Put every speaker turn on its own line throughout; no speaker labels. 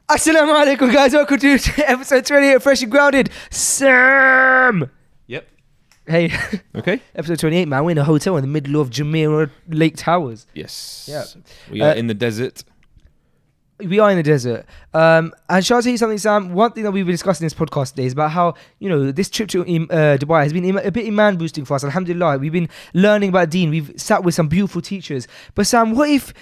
Assalamu alaikum, guys. Welcome to episode 28 of Fresh and Grounded. Sam!
Yep.
Hey.
Okay.
Episode 28, man. We're in a hotel in the middle of Jumeirah Lake Towers.
Yes.
Yeah.
We are in the desert.
We are in the desert. And shall I tell you something, Sam? One thing that we've been discussing in this podcast today is about how, this trip to Dubai has been a bit iman boosting for us. Alhamdulillah. We've been learning about Deen. We've sat with some beautiful teachers. But Sam, what if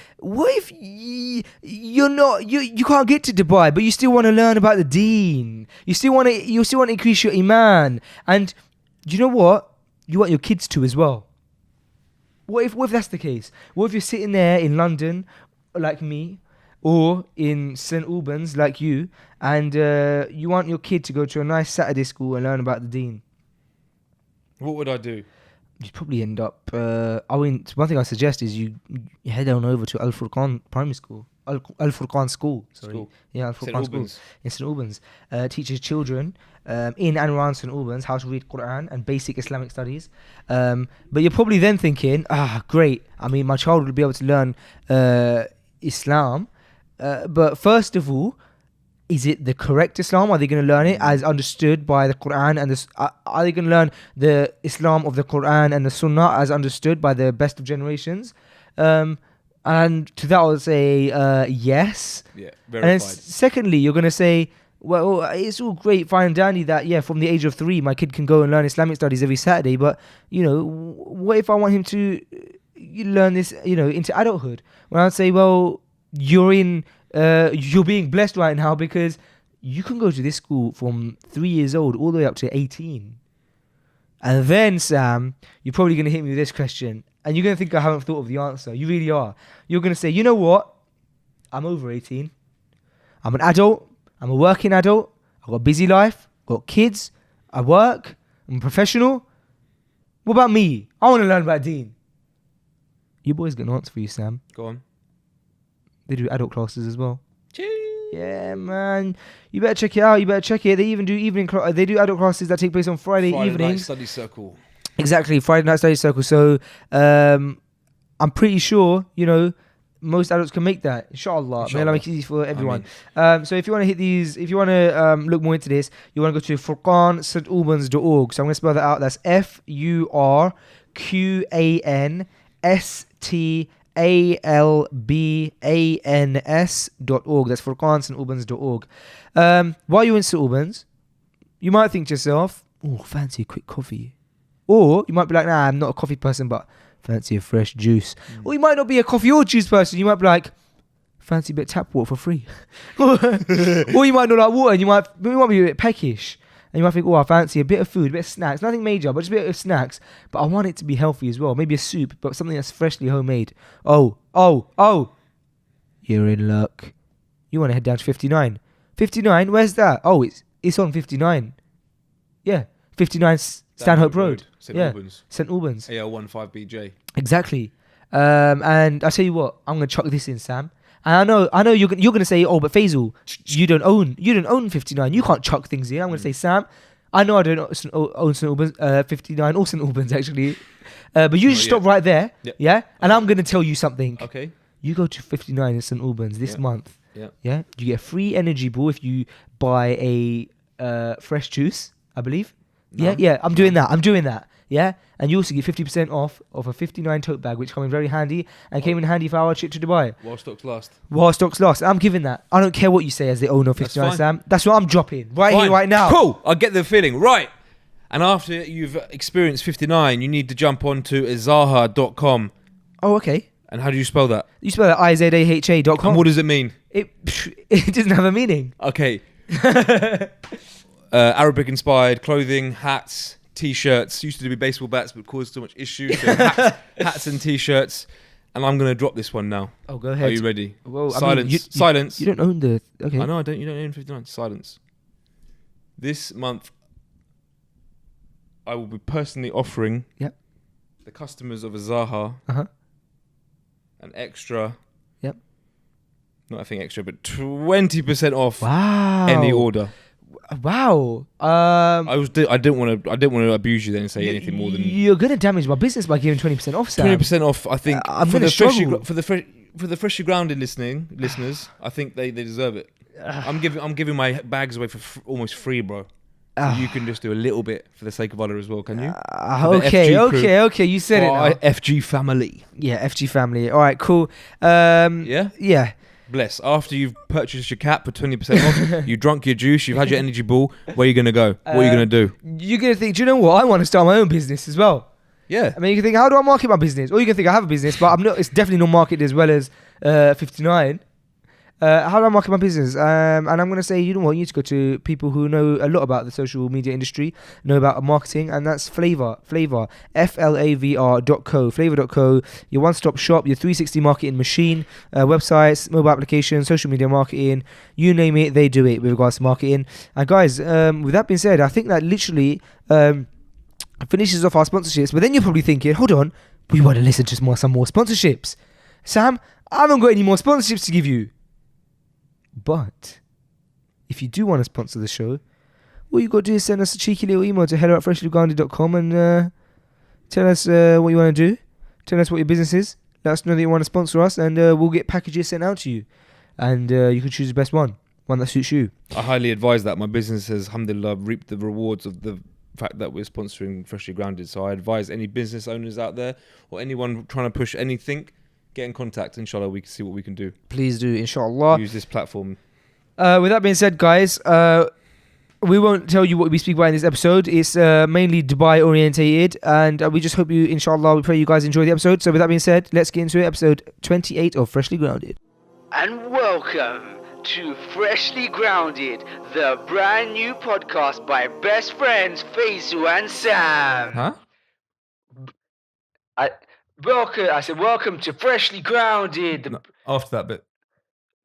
you're not, you can't get to Dubai, but you still want to learn about the Deen? You still want to increase your iman. And do you know what? You want your kids to as well. What if that's the case? What if you're sitting there in London, like me, or in St. Albans, like you, and you want your kid to go to a nice Saturday school and learn about the Deen?
What would I do?
You'd probably end up... one thing I suggest is you head on over to Al Furqan Primary School. Al Furqan School. Sorry. Yeah, Al Furqan School. In St. Albans. Teaches children in and around St. Albans how to read Quran and basic Islamic studies. But you're probably then thinking, great. I mean, my child will be able to learn Islam. But first of all, is it the correct Islam? Are they going to learn it as understood by the Quran? And are they going to learn the Islam of the Quran and the Sunnah as understood by the best of generations? And to that I would say yes.
Yeah, verified.
And then secondly, you're going to say, well, it's all great, fine and dandy that, from the age of 3, my kid can go and learn Islamic studies every Saturday. But, what if I want him to learn this, into adulthood? Well, I'd say, well, you're being blessed right now because you can go to this school from 3 years old all the way up to 18. And then, Sam, you're probably going to hit me with this question. And you're going to think I haven't thought of the answer. You really are. You're going to say, you know what? I'm over 18. I'm an adult. I'm a working adult. I've got a busy life. I've got kids. I work. I'm a professional. What about me? I want to learn about Deen. Your boy's got an answer for you, Sam.
Go on.
They do adult classes as well.
Cheers.
Yeah, man. You better check it out. They even do they do adult classes that take place on Friday evenings.
Friday night study circle.
Exactly, Friday night study circle. So, I'm pretty sure, most adults can make that. Inshallah. May Allah make it easy for everyone. So if you want to hit these, if you want to look more into this, you want to go to furqanstantalbans.org. So I'm going to spell that out. That's FURQANSTALBANS.org. That's furqanstantalbans.org. While you're in St. Albans, you might think to yourself, oh, fancy a quick coffee. Or you might be like, nah, I'm not a coffee person, but fancy a fresh juice. Or you might not be a coffee or juice person. You might be like, fancy a bit of tap water for free. Or you might not like water and you might be a bit peckish. And you might think, I fancy a bit of food, a bit of snacks. Nothing major, but just a bit of snacks. But I want it to be healthy as well. Maybe a soup, but something that's freshly homemade. Oh. You're in luck. You want to head down to 59. 59? Where's that? Oh, it's on 59. Yeah. 59 Stanhope Road.
St. Albans.
St. Albans.
AL15BJ.
Exactly. And I'll tell you what, I'm going to chuck this in, Sam. And I know you're going to say, but Faisal, you don't own 59. You can't chuck things in. I'm going to say, Sam, I know I don't own St. Albans, 59 or St. Albans actually. But you just stop right there. Yep. Yeah? And I'm going to tell you something.
Okay.
You go to 59 in St. Albans this month.
Yeah.
Yeah? You get a free energy ball if you buy a fresh juice, I believe. No. Yeah, I'm doing that. Yeah, and you also get 50% off of a 59 tote bag, which came in very handy and came in handy for our trip to Dubai.
While stocks last.
I'm giving that. I don't care what you say as the owner of 59, Sam. That's what I'm dropping here, right now.
Cool. I get the feeling. Right. And after you've experienced 59, you need to jump on to izaha.com.
Oh, okay.
And how do you spell that?
You spell it IZAHA.com.
And what does it mean?
It doesn't have a meaning.
Okay. Arabic-inspired clothing, hats, T-shirts. Used to be baseball bats, but caused so much issues. So hats and T-shirts. And I'm going to drop this one now.
Oh, go ahead.
Are you ready?
Well,
silence. Silence.
You don't own the... Okay.
I know, I don't. You don't own 59. Silence. This month, I will be personally offering the customers of Izaha an extra...
Yep.
Not a thing extra, but 20% off
wow.
any order.
Wow.
I didn't want to abuse you then and say anything more than...
You're going to damage my business by giving 20% off, Sam.
20% off, I think.
I'm going to struggle.
For the freshly grounded listeners, I think they deserve it. I'm giving my bags away for almost free, bro. So you can just do a little bit for the sake of Allah as well, can you?
Okay. You said it now.
FG family.
Yeah, FG family. All right, cool.
Yeah. Bless. After you've purchased your cap for 20% off, you drunk your juice, you've had your energy ball. Where are you gonna go? What are you gonna do?
You're gonna think, do you know what? I want to start my own business as well.
Yeah.
I mean, you can think, how do I market my business? Or you can think I have a business, but I'm not. It's definitely not marketed as well as 59. How do I market my business? And I'm going to say, you know what, you need to go to people who know a lot about the social media industry, know about marketing, and that's Flavor, FLAVR.co, Flavor.co, your one-stop shop, your 360 marketing machine, websites, mobile applications, social media marketing, you name it, they do it with regards to marketing. And guys, with that being said, I think that literally finishes off our sponsorships, but then you're probably thinking, hold on, we want to listen to some more sponsorships. Sam, I haven't got any more sponsorships to give you. But if you do want to sponsor the show, all you got to do is send us a cheeky little email to hello@freshlygrounded.com and tell us what you want to do. Tell us what your business is. Let us know that you want to sponsor us, and we'll get packages sent out to you. And you can choose the best one that suits you.
I highly advise that. My business has, alhamdulillah, reaped the rewards of the fact that we're sponsoring Freshly Grounded. So I advise any business owners out there or anyone trying to push anything, get in contact. Inshallah, we can see what we can do.
Please do, inshallah.
Use this platform.
With that being said, guys, we won't tell you what we speak about in this episode. It's mainly Dubai orientated, and we just hope you, inshallah, we pray you guys enjoy the episode. So with that being said, let's get into it. Episode 28 of Freshly Grounded.
And welcome to Freshly Grounded, the brand new podcast by best friends Faisal and Sam.
Huh?
I said welcome to Freshly Grounded,
After that bit.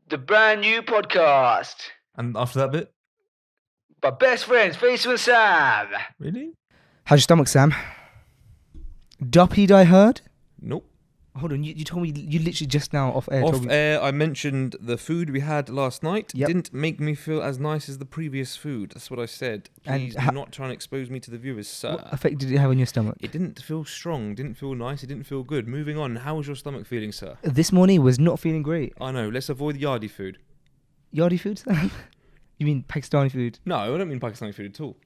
the brand new podcast
And after that bit?
by best friends Faisal and Sam.
Really?
How's your stomach, Sam? Duppied, I heard?
Nope.
Hold on, you told me, you literally just now off air.
Off air, I mentioned the food we had last night
Yep.
didn't make me feel as nice as the previous food. That's what I said.
And
Please do not try and expose me to the viewers, sir.
What effect did it have on your stomach?
It didn't feel strong, didn't feel nice, it didn't feel good. Moving on, how was your stomach feeling, sir?
This morning was not feeling great.
I know, let's avoid yardy food.
Yardi food, Sam? You mean Pakistani food?
No, I don't mean Pakistani food at all.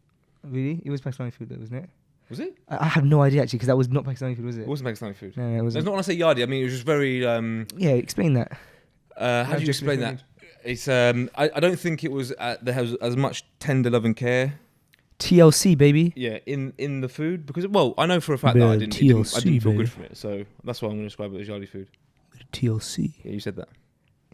Really? It was Pakistani food though, wasn't it?
Was it?
I have no idea actually, because that was not Pakistani food, was it?
It wasn't Pakistani food.
No, it
That's
wasn't.
not when I say yardy, I mean it was just very...
Yeah, explain that.
how do you explain that? It's I don't think it was there has as much tender love and care.
TLC, baby.
Yeah, in the food because I know for a fact that I didn't
TLC,
feel
baby.
good from it, so that's why I'm going to describe it as yardy food.
TLC.
Yeah, you said that.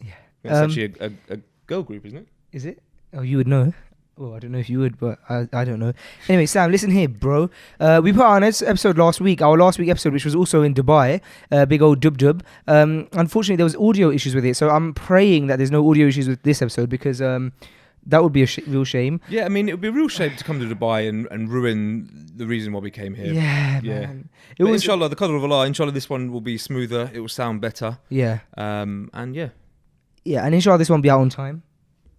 Yeah.
It's actually a girl group, isn't it?
Is it? Oh, you would know. Well, I don't know if you would, but I don't know. Anyway, Sam, listen here, bro. We put out an episode last week, our last week episode, which was also in Dubai, big old dub. Unfortunately, there was audio issues with it, so I'm praying that there's no audio issues with this episode because that would be a real shame.
Yeah, I mean, it would be a real shame to come to Dubai and ruin the reason why we came here.
Yeah,
Yeah.
man.
But inshallah, the qadr of Allah, inshallah, this one will be smoother. It will sound better.
Yeah.
And yeah.
Yeah, and inshallah this one will be out on time.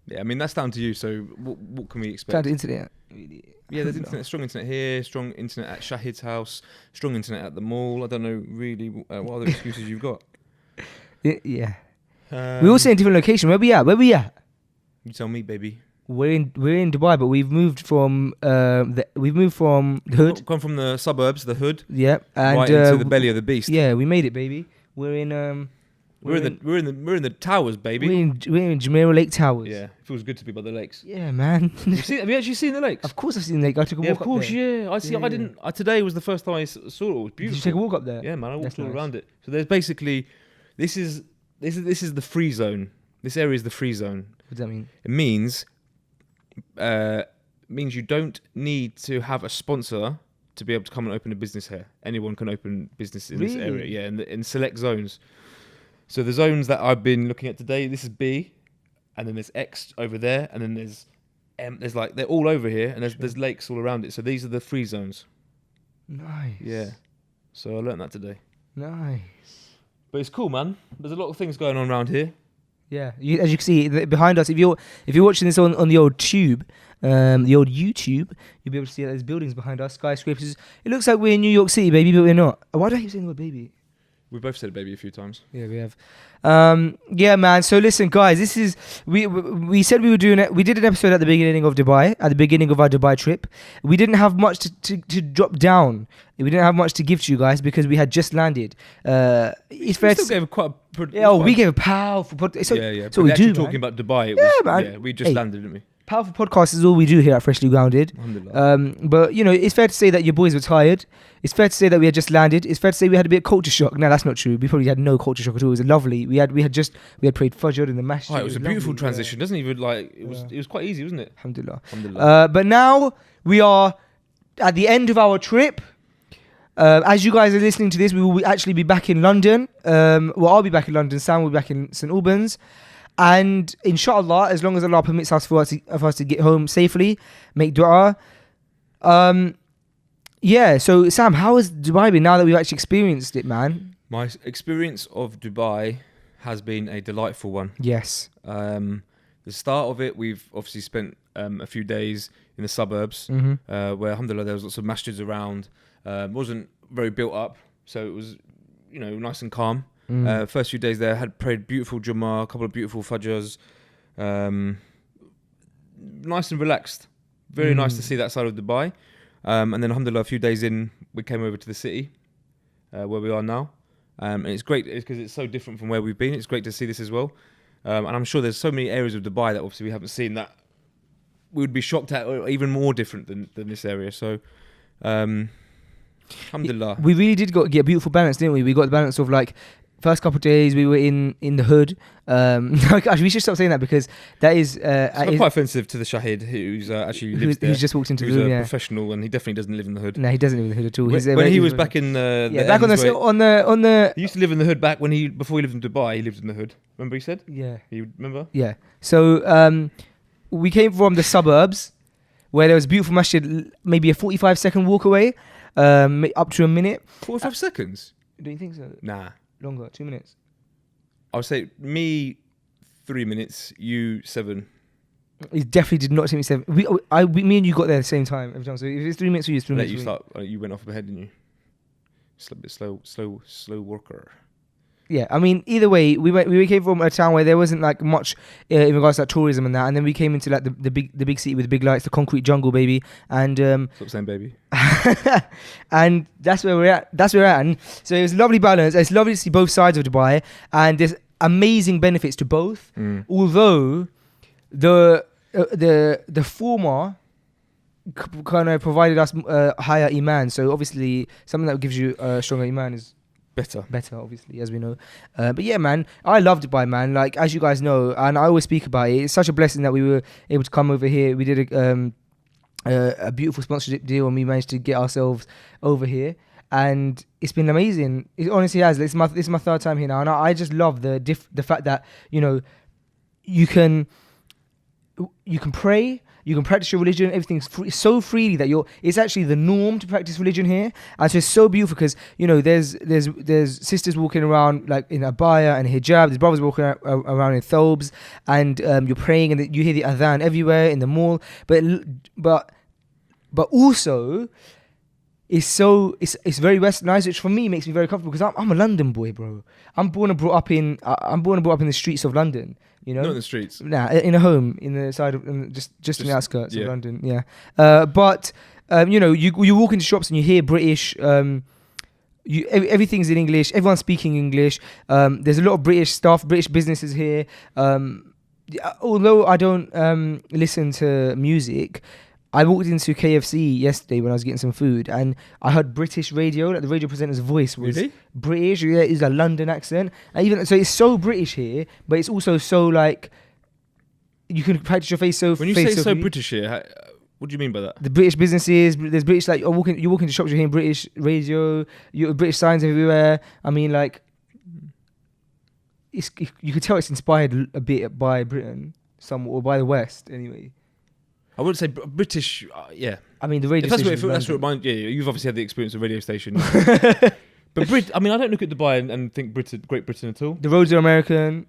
Yeah, I mean, that's down to you. So what can we expect?
Down to internet.
Yeah, there's internet, strong internet here, strong internet at Shahid's house, strong internet at the mall. I don't know really what other excuses you've got.
Yeah. We're also in a different location. Where we at?
You tell me, baby.
We're in Dubai, but we've moved from the hood.
Come from the suburbs, the hood,
Yeah, and
right into the belly of the beast.
Yeah, we made it, baby. We're in
We're in the towers, baby.
We're in Jumeirah Lake Towers.
Yeah, it feels good to be by the lakes.
Yeah, man.
Have you actually seen the lakes?
Of course I've seen the lake. I took a
Yeah,
walk
of course.
up there.
Yeah, I see.
Yeah,
I didn't. Today was the first time I saw it. It was beautiful.
Did you take a walk up there?
Yeah, man. I walked
That's
all
nice.
around it. So there's basically, this is the free zone. This area is the free zone.
What does that mean?
It means you don't need to have a sponsor to be able to come and open a business here. Anyone can open business in this area.
Really?
Yeah, in select zones. So the zones that I've been looking at today, this is B, and then there's X over there, and then there's M. There's like they're all over here, and there's lakes all around it. So these are the free zones.
Nice.
Yeah. So I learnt that today.
Nice.
But it's cool, man. There's a lot of things going on around here.
Yeah, as you can see behind us, if you're watching this on the old tube, the old YouTube, you'll be able to see that there's buildings behind us, skyscrapers. It looks like we're in New York City, baby, but we're not. Why do I keep saying the word baby?
We both said baby a few times.
Yeah, we have. Yeah, man. So listen, guys, this is we said we were doing it. We did an episode at the beginning of Dubai, at the beginning of our Dubai trip. We didn't have much to drop down. We didn't have much to give to you guys because we had just landed. It's fair to say.
Gave quite
We gave a powerful podcast. So,
yeah.
So we do.
Talking about Dubai.
Man.
Yeah, we just landed, didn't we?
Powerful podcast is all we do here at Freshly Grounded. But you know, it's fair to say that your boys were tired. It's fair to say that we had just landed. It's fair to say we had a bit of culture shock. No, that's not true. We probably had no culture shock at all. It was lovely. We had prayed Fajr in the masjid.
It was a beautiful transition. Doesn't even it was quite easy, wasn't it?
Alhamdulillah. But now we are at the end of our trip. As you guys are listening to this, we will actually be back in London. I'll be back in London. Sam will be back in St Albans. And inshallah, as long as Allah permits us for us to get home safely, make dua. So Sam, how has Dubai been now that we've actually experienced it, man?
My experience of Dubai has been a delightful one.
Yes.
The start of it, we've obviously spent a few days in the suburbs, where alhamdulillah there was lots of masjids around. Wasn't very built up, so it was, nice and calm. First few days there, had prayed beautiful Jummah, a couple of beautiful Fajrs. Nice and relaxed. Very nice to see that side of Dubai. And then alhamdulillah, a few days in, we came over to the city, where we are now. And it's great because it's so different from where we've been. It's great to see this as well. And I'm sure there's so many areas of Dubai that obviously we haven't seen that we would be shocked at, or even more different than this area. So, alhamdulillah.
We really did get a beautiful balance, didn't we? We got the balance of like, first couple of days we were in the hood. Actually, we should stop saying that because that is
quite offensive to the Shahid who's actually lives there.
Who's just walked into the room.
Who's a professional, and he definitely doesn't live in the hood.
No, he doesn't live in the hood at all.
When he was back in
back on the
he used to live in the hood back before he lived in Dubai. He lived in the hood. Remember he said?
Yeah.
You remember?
Yeah. So we came from the suburbs where there was a beautiful masjid, maybe a 45-second walk away, up to a minute.
45 seconds?
Do you think so?
Nah.
Longer, 2 minutes.
I would say me 3 minutes, you 7.
It definitely did not take me 7. Me and you got there at the same time every time. So if it's 3 minutes, you 3 minutes.
You went off ahead, didn't you? Just a bit slow worker.
Yeah, I mean, either way, we came from a town where there wasn't like much in regards to like, tourism and that, and then we came into like the big city with the big lights, the concrete jungle, baby, and
stop saying baby.
And that's where we're at. And so it was a lovely balance. It's lovely to see both sides of Dubai, and there's amazing benefits to both. Although the former kind of provided us higher iman, so obviously something that gives you stronger iman is better, obviously, as we know. But yeah, man, I love Dubai, man. Like, as you guys know, and I always speak about it, it's such a blessing that we were able to come over here. We did a beautiful sponsorship deal, and we managed to get ourselves over here. And it's been amazing. It honestly has. This is my third time here now, and I just love the fact that you can pray. You can practice your religion. Everything's so freely that it's actually the norm to practice religion here. And so it's so beautiful because there's sisters walking around like in abaya and hijab. There's brothers walking around in thobes, and you're praying, and you hear the adhan everywhere in the mall. But also, it's very westernized, which for me makes me very comfortable because I'm a London boy, bro. I'm born and brought up in the streets of London.
Not in the streets.
Nah, in a home in the side of just in the outskirts of London. Yeah, but you walk into shops and you hear British. Everything's in English. Everyone's speaking English. There's a lot of British stuff, British businesses here. Although I don't listen to music, I walked into KFC yesterday when I was getting some food, and I heard British radio. Like the radio presenter's voice was British. Yeah, it's a London accent. And even so, it's so British here, but it's also so like you can practice your face so.
When you say so British here, what do you mean by that?
The British businesses, there's British like you walk into shops, you're hearing British radio, British signs everywhere. I mean, like you could tell it's inspired a bit by Britain, somewhat, or by the West anyway.
I wouldn't say British, yeah.
I mean, the radio station.
That's what it reminds. Yeah, you've obviously had the experience of radio station. But I don't look at Dubai and think Great Britain at all.
The roads are American.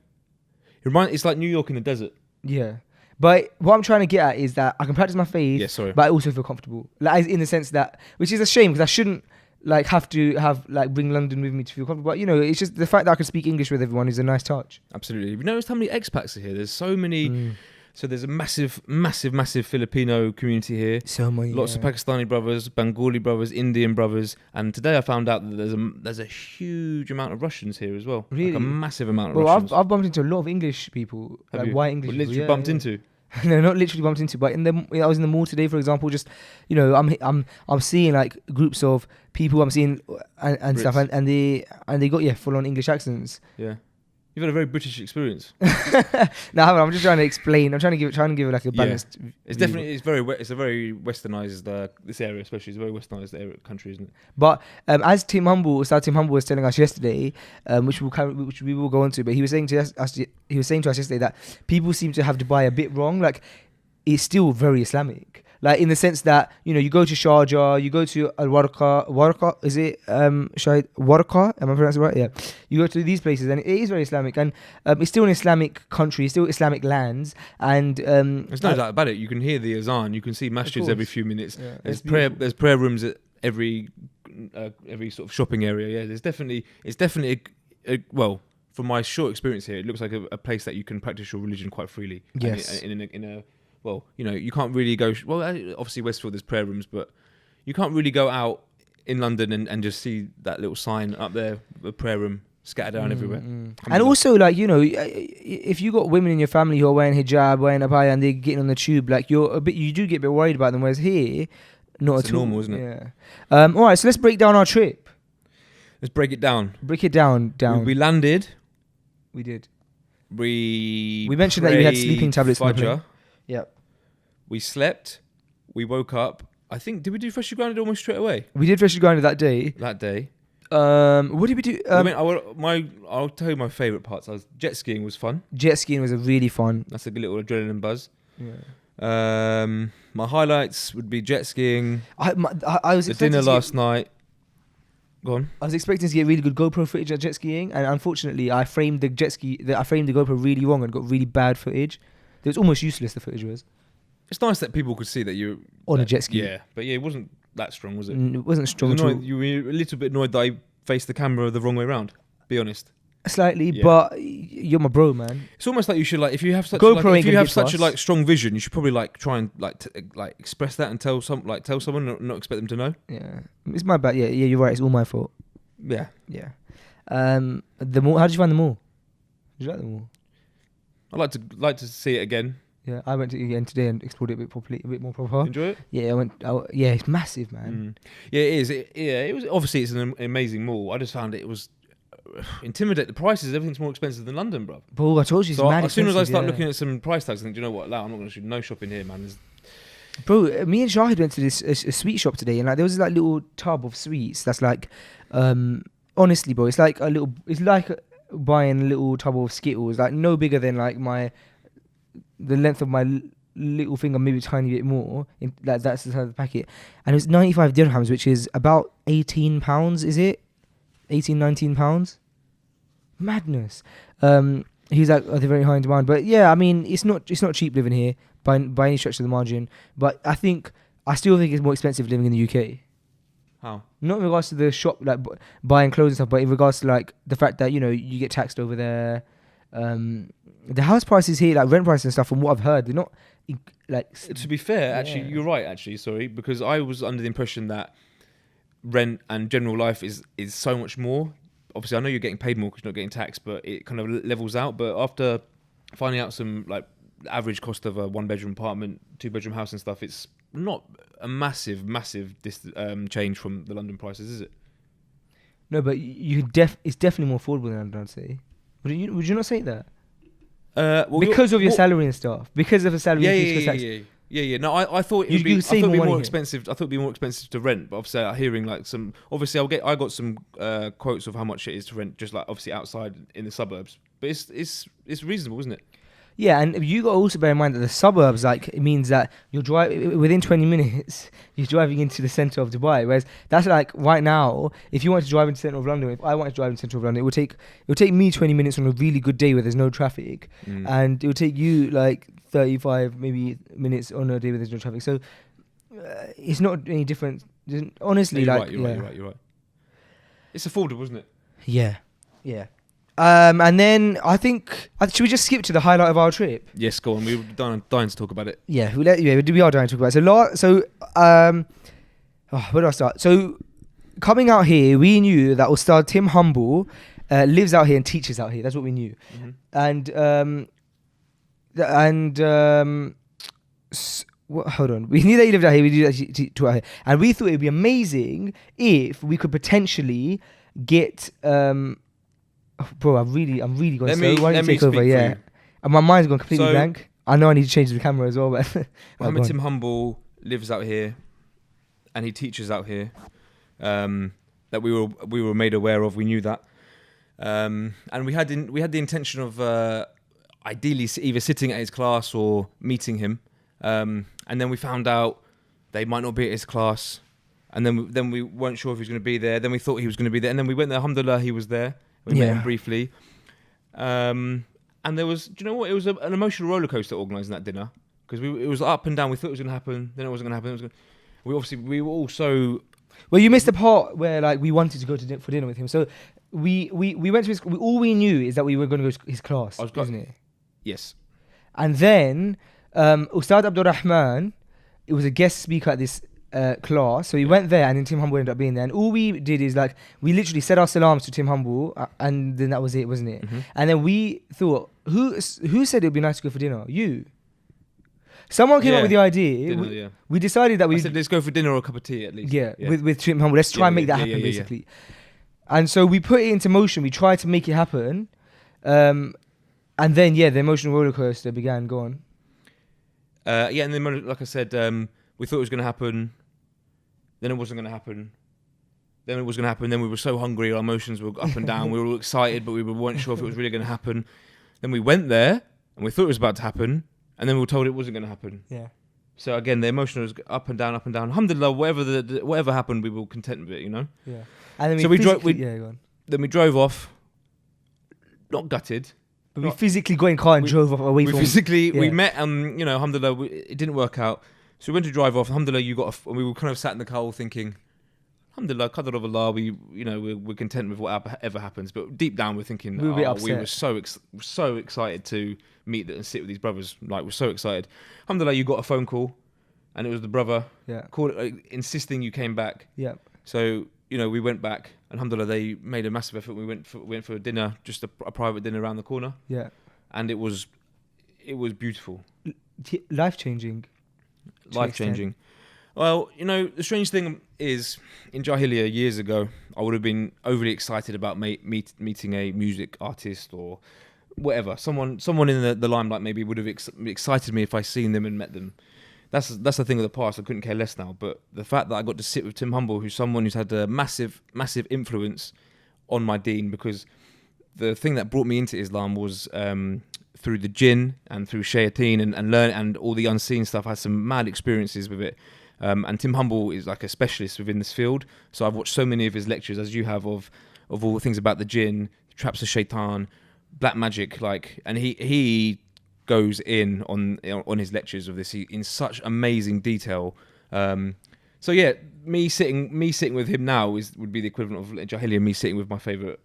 It's like New York in the desert.
Yeah, but what I'm trying to get at is that I can practice my faith.
Yeah, sorry.
But I also feel comfortable, like in the sense that, which is a shame because I shouldn't like have to have like bring London with me to feel comfortable. But you know, it's just the fact that I can speak English with everyone is a nice touch.
Absolutely. Have you noticed how many expats are here? There's so many. So there's a massive Filipino community here.
So many.
Lots of Pakistani brothers, Bengali brothers, Indian brothers, and today I found out that there's a huge amount of Russians here as well.
Really?
Like a massive amount of
Well,
Russians.
I've bumped into a lot of English people,
Have
like
you?
white English.
Well, literally
people.
bumped into.
No, not literally bumped into, but I was in the mall today, for example. Just, you know, I'm seeing like groups of people. I'm seeing and stuff, and they got full on English accents.
Yeah. You've had a very British experience.
No, I'm just trying to explain. I'm trying to give it like a balanced.
It's
view.
definitely it's a very westernized this area, especially. It's a very westernized area, country, isn't it?
But as Tim Humble was telling us yesterday, which we will go on to, but he was saying to us yesterday that people seem to have Dubai a bit wrong. Like, it's still very Islamic. Like, in the sense that, you know, you go to Sharjah, you go to Warqa, is it Warqa? Am I pronouncing it right? Yeah. You go to these places and it is very Islamic, and it's still an Islamic country, still Islamic lands, and
there's no doubt about it. You can hear the azan, you can see masjids every few minutes.
Yeah,
there's prayer rooms at every sort of shopping area. Yeah, it's definitely well, from my short experience here, it looks like a place that you can practice your religion quite freely.
Yes.
And in a well, you know, you can't really go. Well, obviously Westfield there's prayer rooms, but you can't really go out in London and just see that little sign up there, the prayer room scattered around everywhere.
And also, like, you know, if you got women in your family who are wearing hijab, wearing abaya, and they're getting on the tube, like, you do get a bit worried about them. Whereas here, not
It's
at all.
normal, isn't it?
Yeah. All right, so let's break down our trip.
Let's break it down.
Break it down.
We landed.
We did.
We
mentioned that you had sleeping
prayed
tablets in the plane.
Fajr.
Yep.
We slept. We woke up. I think, did we do freshly grounded almost straight away
We did freshly grounded that day.
that day?
What did we do?
I'll tell you my favourite parts. Jet skiing was fun.
Jet skiing was a really fun.
That's a good little adrenaline buzz.
Yeah.
My highlights would be jet skiing.
I was
The
expecting
dinner
to get-
last night. Go on.
I was expecting to get really good GoPro footage at jet skiing, and unfortunately, I framed the GoPro really wrong and got really bad footage. It was almost useless. The footage was
It's nice that people could see that you
on a jet ski.
Yeah, but yeah, it wasn't that strong, was it?
It wasn't strong at all.
You were a little bit annoyed that I faced the camera the wrong way around. Be honest.
Slightly,
Yeah.
but you're my bro, man.
It's almost like you should if you have such
GoPro ain't
if you
gonna
have
get
such
to
a
us.
strong vision, you should probably try and express that and tell someone, not expect them to know.
Yeah, it's my bad. Yeah, you're right. It's all my fault.
Yeah.
Yeah. The mall. How did you find the mall? Did you like the mall?
I'd like to see it again.
Yeah, I went to it again today and explored it a bit more proper.
Enjoy it.
Yeah, yeah, it's massive, man.
Yeah, it is. It was obviously it's an amazing mall. I just found it was intimidating. The prices, everything's more expensive than London, bro.
But I told you, it's
So
mad
as soon as I
expensive,
start
yeah.
looking at some price tags, I think, do you know what? I'm not going to do no shopping here, man.
Bro, me and Shahid went to this a sweet shop today, and like there was this like little tub of sweets. That's like, honestly, bro, it's like buying a little tub of Skittles, like no bigger than like the length of my little finger, maybe a tiny bit more. That's the size of the packet, and it was 95 dirhams, which is about £18. Is it 19 pounds? Madness. He's like, they're very high in demand, but yeah, I mean, it's not cheap living here by any stretch of the margin. But I still think it's more expensive living in the UK.
How?
Not in regards to the shop, like buying clothes and stuff, but in regards to like the fact that, you know, you get taxed over there. The house prices here, like rent prices and stuff, from what I've heard, they're not like.
To be fair, actually,
Yeah.
you're right. Actually, sorry, because I was under the impression that rent and general life is so much more. Obviously, I know you're getting paid more because you're not getting taxed, but it kind of levels out. But after finding out some like average cost of a 1-bedroom apartment, 2-bedroom house and stuff, it's not a massive change from the London prices, is it?
No, but it's definitely more affordable than London, I'd say. Would you not say that? Because of your salary and stuff. Because of the salary increase.
Yeah. No, I thought
You
it'd be
save more money here.
expensive. I thought it'd be more expensive to rent, but obviously, hearing like some. Obviously, I got some quotes of how much it is to rent, just like obviously outside in the suburbs. But it's reasonable, isn't it?
Yeah, and you got to also bear in mind that the suburbs, like, it means that you're driving within 20 minutes. You're driving into the centre of Dubai. Whereas that's like right now, if you want to drive into the centre of London, if I want to drive into the centre of London, it would take me 20 minutes on a really good day where there's no traffic, and it would take you like 35 maybe minutes on a day where there's no traffic. So it's not any different. Honestly,
You're
like
right, you're right. It's affordable, isn't it?
Yeah. And then I think should we just skip to the highlight of our trip?
Yes, go on. We were dying to talk about it.
Yeah, we are dying to talk about it. Where do I start? So coming out here, we knew that Ustad Tim Humble lives out here and teaches out here. That's what we knew.
Mm-hmm.
Hold on. We knew that he lived out here. We knew that he taught out here, and we thought it would be amazing if we could potentially get. Bro, I'm really going slow. Why don't you take over? Yeah, and my mind's gone completely blank. I know I need to change the camera as well, but
Mohammed Tim Humble lives out here, and he teaches out here. That we were made aware of. We knew that, and we had the intention of ideally either sitting at his class or meeting him. And then we found out they might not be at his class, and then we weren't sure if he was going to be there. Then we thought he was going to be there, and then we went there. Alhamdulillah, he was there. We met him briefly. And there was, do you know what? It was an emotional roller coaster organising that dinner, because it was up and down. We thought it was going to happen, then it wasn't going to happen. We were all so.
Well, you missed the part where like we wanted to go for dinner with him. So we went to his. All we knew is that we were going to go to his class, wasn't it?
Yes.
And then Ustad Abdul Rahman, it was a guest speaker at this class, so we went there, and then Tim Humble ended up being there. And all we did is like we literally said our salams to Tim Humble, and then that was it, wasn't it?
Mm-hmm.
And then we thought, who said it would be nice to go for dinner? You. Someone came up with the idea.
Dinner,
we decided that
I said, let's go for dinner or a cup of tea at least.
Yeah. With Tim Humble. Let's try and make that happen, basically. And so we put it into motion. We tried to make it happen. And then, the emotional roller coaster began. Go on.
And then, like I said, we thought it was going to happen. Then it wasn't going to happen. Then it was going to happen. Then we were so hungry. Our emotions were up and down. We were all excited, but we weren't sure if it was really going to happen. Then we went there, and we thought it was about to happen. And then we were told it wasn't going to happen.
Yeah.
So again, the emotion was up and down, up and down. Alhamdulillah, whatever happened, we were content with it, you know.
Yeah. And then
we drove.
go on.
Then we drove off. Not gutted,
but we physically got in car and drove off away from.
We met. Alhamdulillah, it didn't work out. So we went to drive off. Alhamdulillah, we were kind of sat in the car all thinking, Alhamdulillah, Qadr of Allah, we're content with whatever happens. But deep down, we're thinking, we were so excited to meet and sit with these brothers. Like, we're so excited. Alhamdulillah, you got a phone call, and it was the brother insisting you came back.
Yeah.
So we went back. Alhamdulillah, they made a massive effort. We went for a dinner, just a private dinner around the corner.
Yeah.
And it was beautiful.
Life-changing.
Life-changing. Well, the strange thing is, in Jahiliyyah years ago, I would have been overly excited about meeting a music artist or whatever. Someone in the limelight maybe would have excited me if I seen them and met them. That's the thing of the past. I couldn't care less now. But the fact that I got to sit with Tim Humble, who's someone who's had a massive, massive influence on my deen, because the thing that brought me into Islam was through the jinn and through shayateen and learn and all the unseen stuff. I had some mad experiences with it. And Tim Humble is like a specialist within this field. So I've watched so many of his lectures, as you have, of all the things about the jinn, traps of shaitan, black magic, and he goes in on his lectures of this in such amazing detail. So yeah, me sitting with him now would be the equivalent of Jahiliyyah, me sitting with my favorite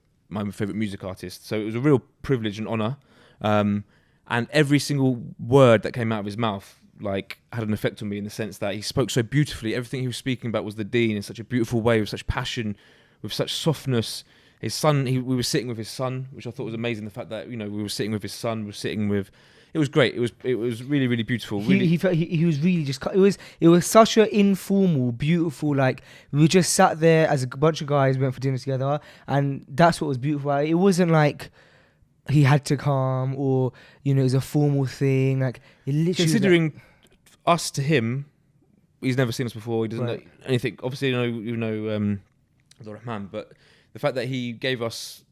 music artist. So it was a real privilege and honor. And every single word that came out of his mouth had an effect on me, in the sense that he spoke so beautifully. Everything he was speaking about was the deen in such a beautiful way, with such passion, with such softness. His son, we were sitting with his son, which I thought was amazing. The fact that we were sitting with his son, it was great. It was really, really beautiful.
He was really just. It was such an informal, beautiful. We just sat there as a bunch of guys, went for dinner together, and that's what was beautiful. It wasn't like he had to come, or it was a formal thing. It literally.
Considering us to him, he's never seen us before. He doesn't know anything. Obviously, Abdul Rahman, but the fact that he gave us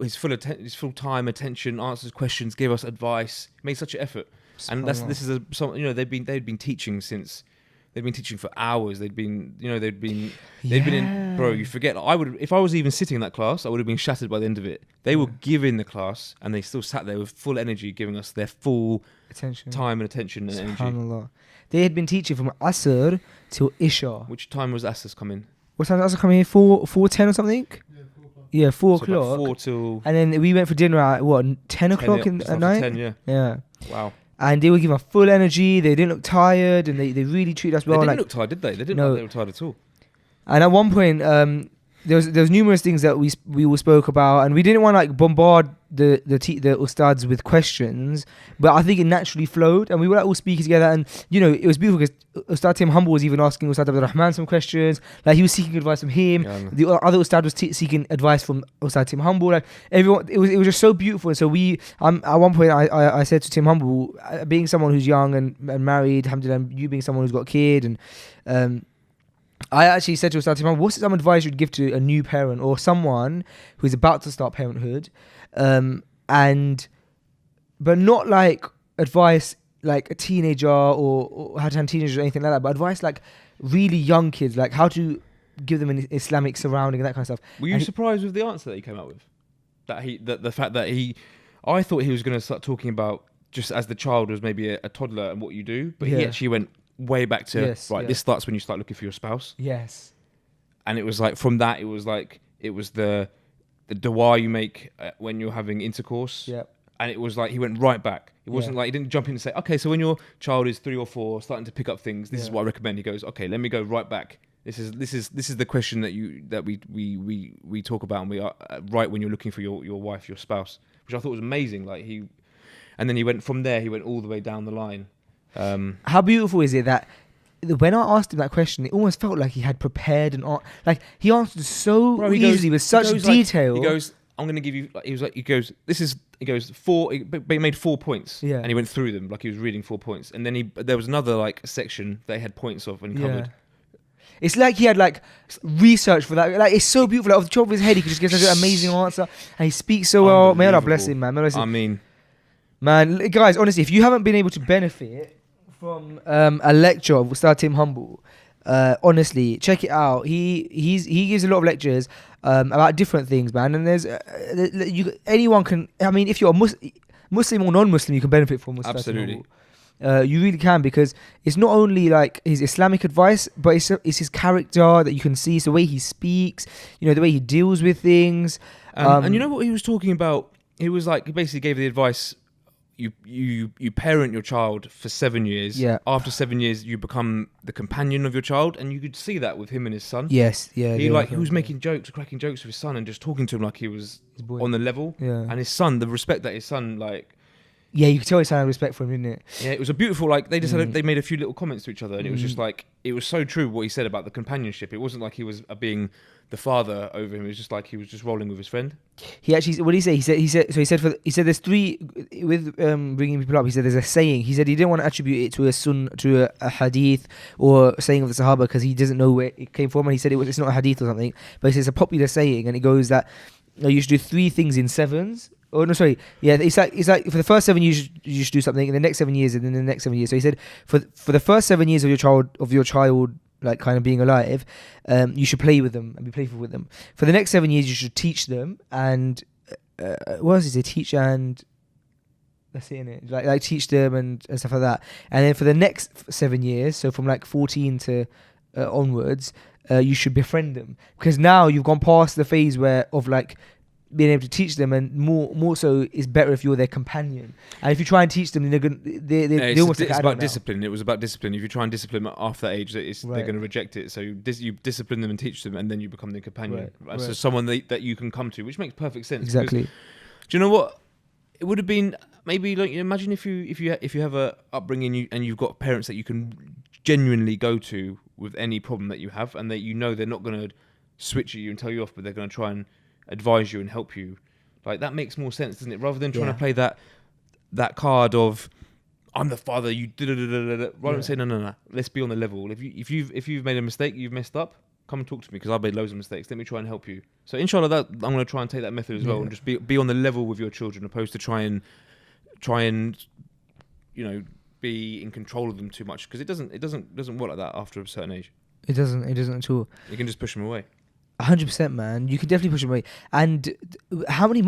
his full time, attention, answers questions, gave us advice, made such an effort. And they'd been teaching since. They'd been teaching for hours. They'd been in, bro, you forget. If I was even sitting in that class, I would have been shattered by the end of it. They were giving the class, and they still sat there with full energy, giving us their full
attention,
time and attention and energy.
They had been teaching from Asr till Isha.
Which time was Asr's coming?
What time was Asr coming in? 4:10 or something?
Yeah,
Yeah, 4
So about
o'clock.
4 till
And then we went for dinner at what, 10 o'clock
just
at
after
night?
10, yeah.
Yeah.
Wow.
And they were giving us full energy. They didn't look tired, and they really treated us well.
They
like,
didn't look tired, did they? They didn't
No.
look like they were tired at all.
And at one point, there was numerous things that we all spoke about, and we didn't want to like bombard the ustads with questions, but I think it naturally flowed, and we were like all speaking together, and you know, it was beautiful because Ustad Tim Humble was even asking Ustad Abdul Rahman some questions, like he was seeking advice from him.
Yeah,
The other Ustad was seeking advice from Ustad Tim Humble. Like everyone, it was just so beautiful. And so at one point I said to Tim Humble, being someone who's young and married, alhamdulillah, you being someone who's got a kid, and I actually said to Ustad Tim Humble, what's some advice you'd give to a new parent or someone who's about to start parenthood, but not like advice like a teenager or how to handle teenagers or anything like that, but advice like really young kids, like how to give them an Islamic surrounding and that kind of stuff.
Were you surprised with the answer that he came out with? The fact that I thought he was going to start talking about just as the child was maybe a toddler and what you do, but he actually went way back to this starts when you start looking for your spouse.
Yes.
And it was like from that, it was the dua you make when you're having intercourse.
Yep.
And it was like he went right back. It wasn't like he didn't jump in and say, okay, so when your child is 3 or 4, starting to pick up things, this is what I recommend. He goes, okay, let me go right back. This is the question that we talk about, and we are right when you're looking for your wife, your spouse, which I thought was amazing. Like and then he went from there. He went all the way down the line.
How beautiful is it that when I asked him that question, it almost felt like he had prepared like he answered so easily with such detail.
He goes, I'm going to give you. He goes 4. But he made 4 points.
Yeah.
And he went through them like he was reading 4 points, and then there was another like section that he had points of and he covered.
It's like he had like research for that. Like it's so beautiful. Like off the top of his head, he could just give such an amazing answer, and he speaks so well. May Allah bless him, man. May Allah bless him.
I mean,
man, guys, honestly, if you haven't been able to benefit from a lecture of Ustad Tim Humble, honestly, check it out. He gives a lot of lectures about different things, man. And there's anyone can. I mean, if you're a Muslim or non-Muslim, you can benefit from Ustad Tim Humble. You really can, because it's not only like his Islamic advice, but it's his character that you can see. It's the way he speaks, you know, the way he deals with things.
And you know what he was talking about? He was like, he basically gave the advice. You parent your child for 7 years.
Yeah.
After 7 years, you become the companion of your child, and you could see that with him and his son.
Yes. Yeah.
He was making jokes, cracking jokes with his son, and just talking to him like he was on the level.
Yeah.
And his son, the respect that his son like.
Yeah, you could tell his son had respect for him, didn't it?
Yeah, it was a beautiful, like, they just they made a few little comments to each other, and it was just like, it was so true what he said about the companionship. It wasn't like he was being the father over him. It was just like he was just rolling with his friend.
He actually, what did he say? He said there's 3, with bringing people up, he said there's a saying. He said he didn't want to attribute it to a hadith or a saying of the Sahaba, because he doesn't know where it came from, and he said it's not a hadith or something, but he says it's a popular saying, and it goes that you should do 3 things in 7s. Oh no, sorry. Yeah, it's like for the first 7 years you should do something, in the next 7 years, and then the next 7 years. So he said for the first 7 years of your child like kind of being alive, you should play with them and be playful with them. For the next 7 years, you should teach them, and what else is it? Teach and that's it, innit? Like teach them and stuff like that. And then for the next 7 years, so from like 14 to onwards, you should befriend them, because now you've gone past the phase of like being able to teach them, and more so is better if you're their companion. And if you try and teach them, they're
it's about discipline. It was about discipline. If you try and discipline them after that age, they're going to reject it. So you discipline them and teach them, and then you become their companion. Right. So someone that you can come to, which makes perfect sense.
Exactly.
Because, do you know what? It would have been maybe like, imagine if you have a upbringing and you've got parents that you can genuinely go to with any problem that you have, and that you know they're not going to switch at you and tell you off, but they're going to try and advise you and help you. Like, that makes more sense, doesn't it? Rather than trying to play that card of I'm the father, you rather than say no, let's be on the level. If you've made a mistake, you've messed up, come and talk to me, because I've made loads of mistakes. Let me try and help you. So inshallah, that I'm going to try and take that method as well, and just be on the level with your children, opposed to try and be in control of them too much, because it doesn't work like that after a certain age.
It doesn't at all.
You can just push them away.
100%, man. You can definitely push them away. And how many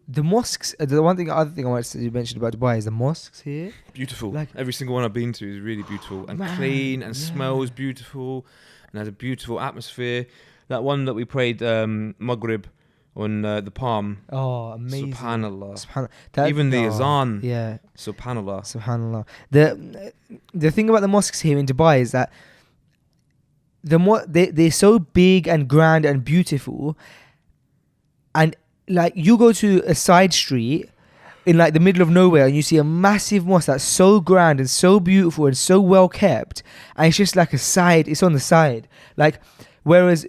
the mosques? The other thing I wanted to mention about Dubai is the mosques here.
Beautiful. Like, every single one I've been to is really beautiful and clean, and smells beautiful, and has a beautiful atmosphere. That one that we prayed Maghrib on the palm.
Oh, amazing.
Subhanallah.
That,
Even the azan.
Yeah.
Subhanallah.
Subhanallah. The thing about the mosques here in Dubai is that they're so big and grand and beautiful, and like you go to a side street in like the middle of nowhere and you see a massive mosque that's so grand and so beautiful and so well kept, and it's just like it's on the side. Like, whereas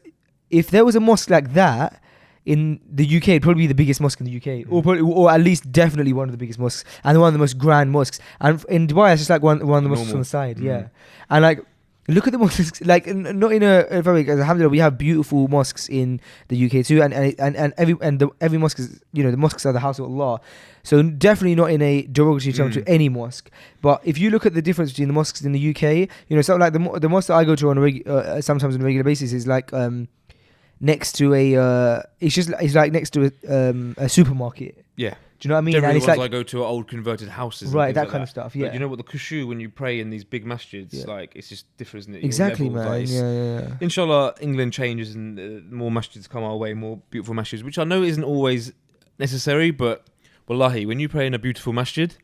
if there was a mosque like that in the UK, it'd probably be the biggest mosque in the UK, or at least definitely one of the biggest mosques and one of the most grand mosques. And in Dubai, it's just like one of the mosques on the side, yeah. And like, look at the mosques, like not in a very, alhamdulillah, we have beautiful mosques in the UK too, and every mosque is, you know, the mosques are the house of Allah, so definitely not in a derogatory term to any mosque. But if you look at the difference between the mosques in the UK, you know, something like the mosque that I go to on sometimes on a regular basis is like next to it's like next to a supermarket.
Yeah.
Do you know what I mean?
Generally,
And it's
ones
like,
I go to are old converted houses, and
right,
things
that
like
kind of stuff. Yeah.
But you know what, the khushu when you pray in these big masjids,
Yeah.
like it's just different, isn't it?
Exactly,
Your
man.
levels, like,
Yeah.
Inshallah, England changes and more masjids come our way, more beautiful masjids, which I know isn't always necessary, but wallahi, when you pray in a beautiful masjid,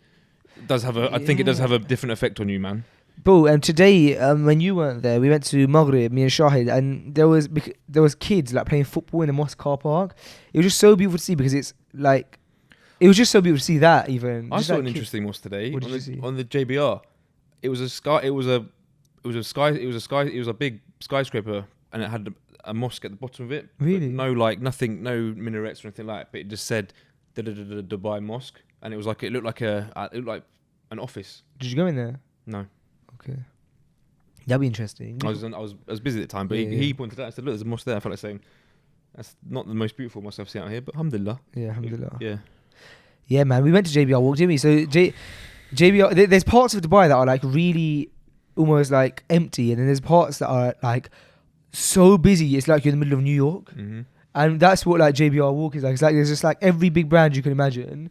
it does have I think it does have a different effect on you, man.
Bro, and today, when you weren't there, we went to Maghrib, me and Shahid, and there was kids like playing football in the mosque car park. It was just so beautiful to see, because it's like, it was just so beautiful to see that even.
I
Just
saw
like
an
kids.
interesting mosque today
What did you see?
on the JBR. It was a big skyscraper, and it had a mosque at the bottom of it.
Really?
But no minarets or anything like that. But it just said Dubai Mosque, and it looked like an office.
Did you go in there?
No,
Okay. That'd be interesting.
I was busy at the time, but
Yeah,
he pointed out. I said, "Look, there's a mosque there." I felt like saying, "That's not the most beautiful mosque I've seen out here, but alhamdulillah."
Yeah, alhamdulillah.
Yeah.
Yeah, man. We went to JBR Walk, didn't we? So JBR, there's parts of Dubai that are like really almost like empty, and then there's parts that are like so busy. It's like you're in the middle of New York,
Mm-hmm.
and that's what like JBR Walk is like. It's like there's just like every big brand you can imagine,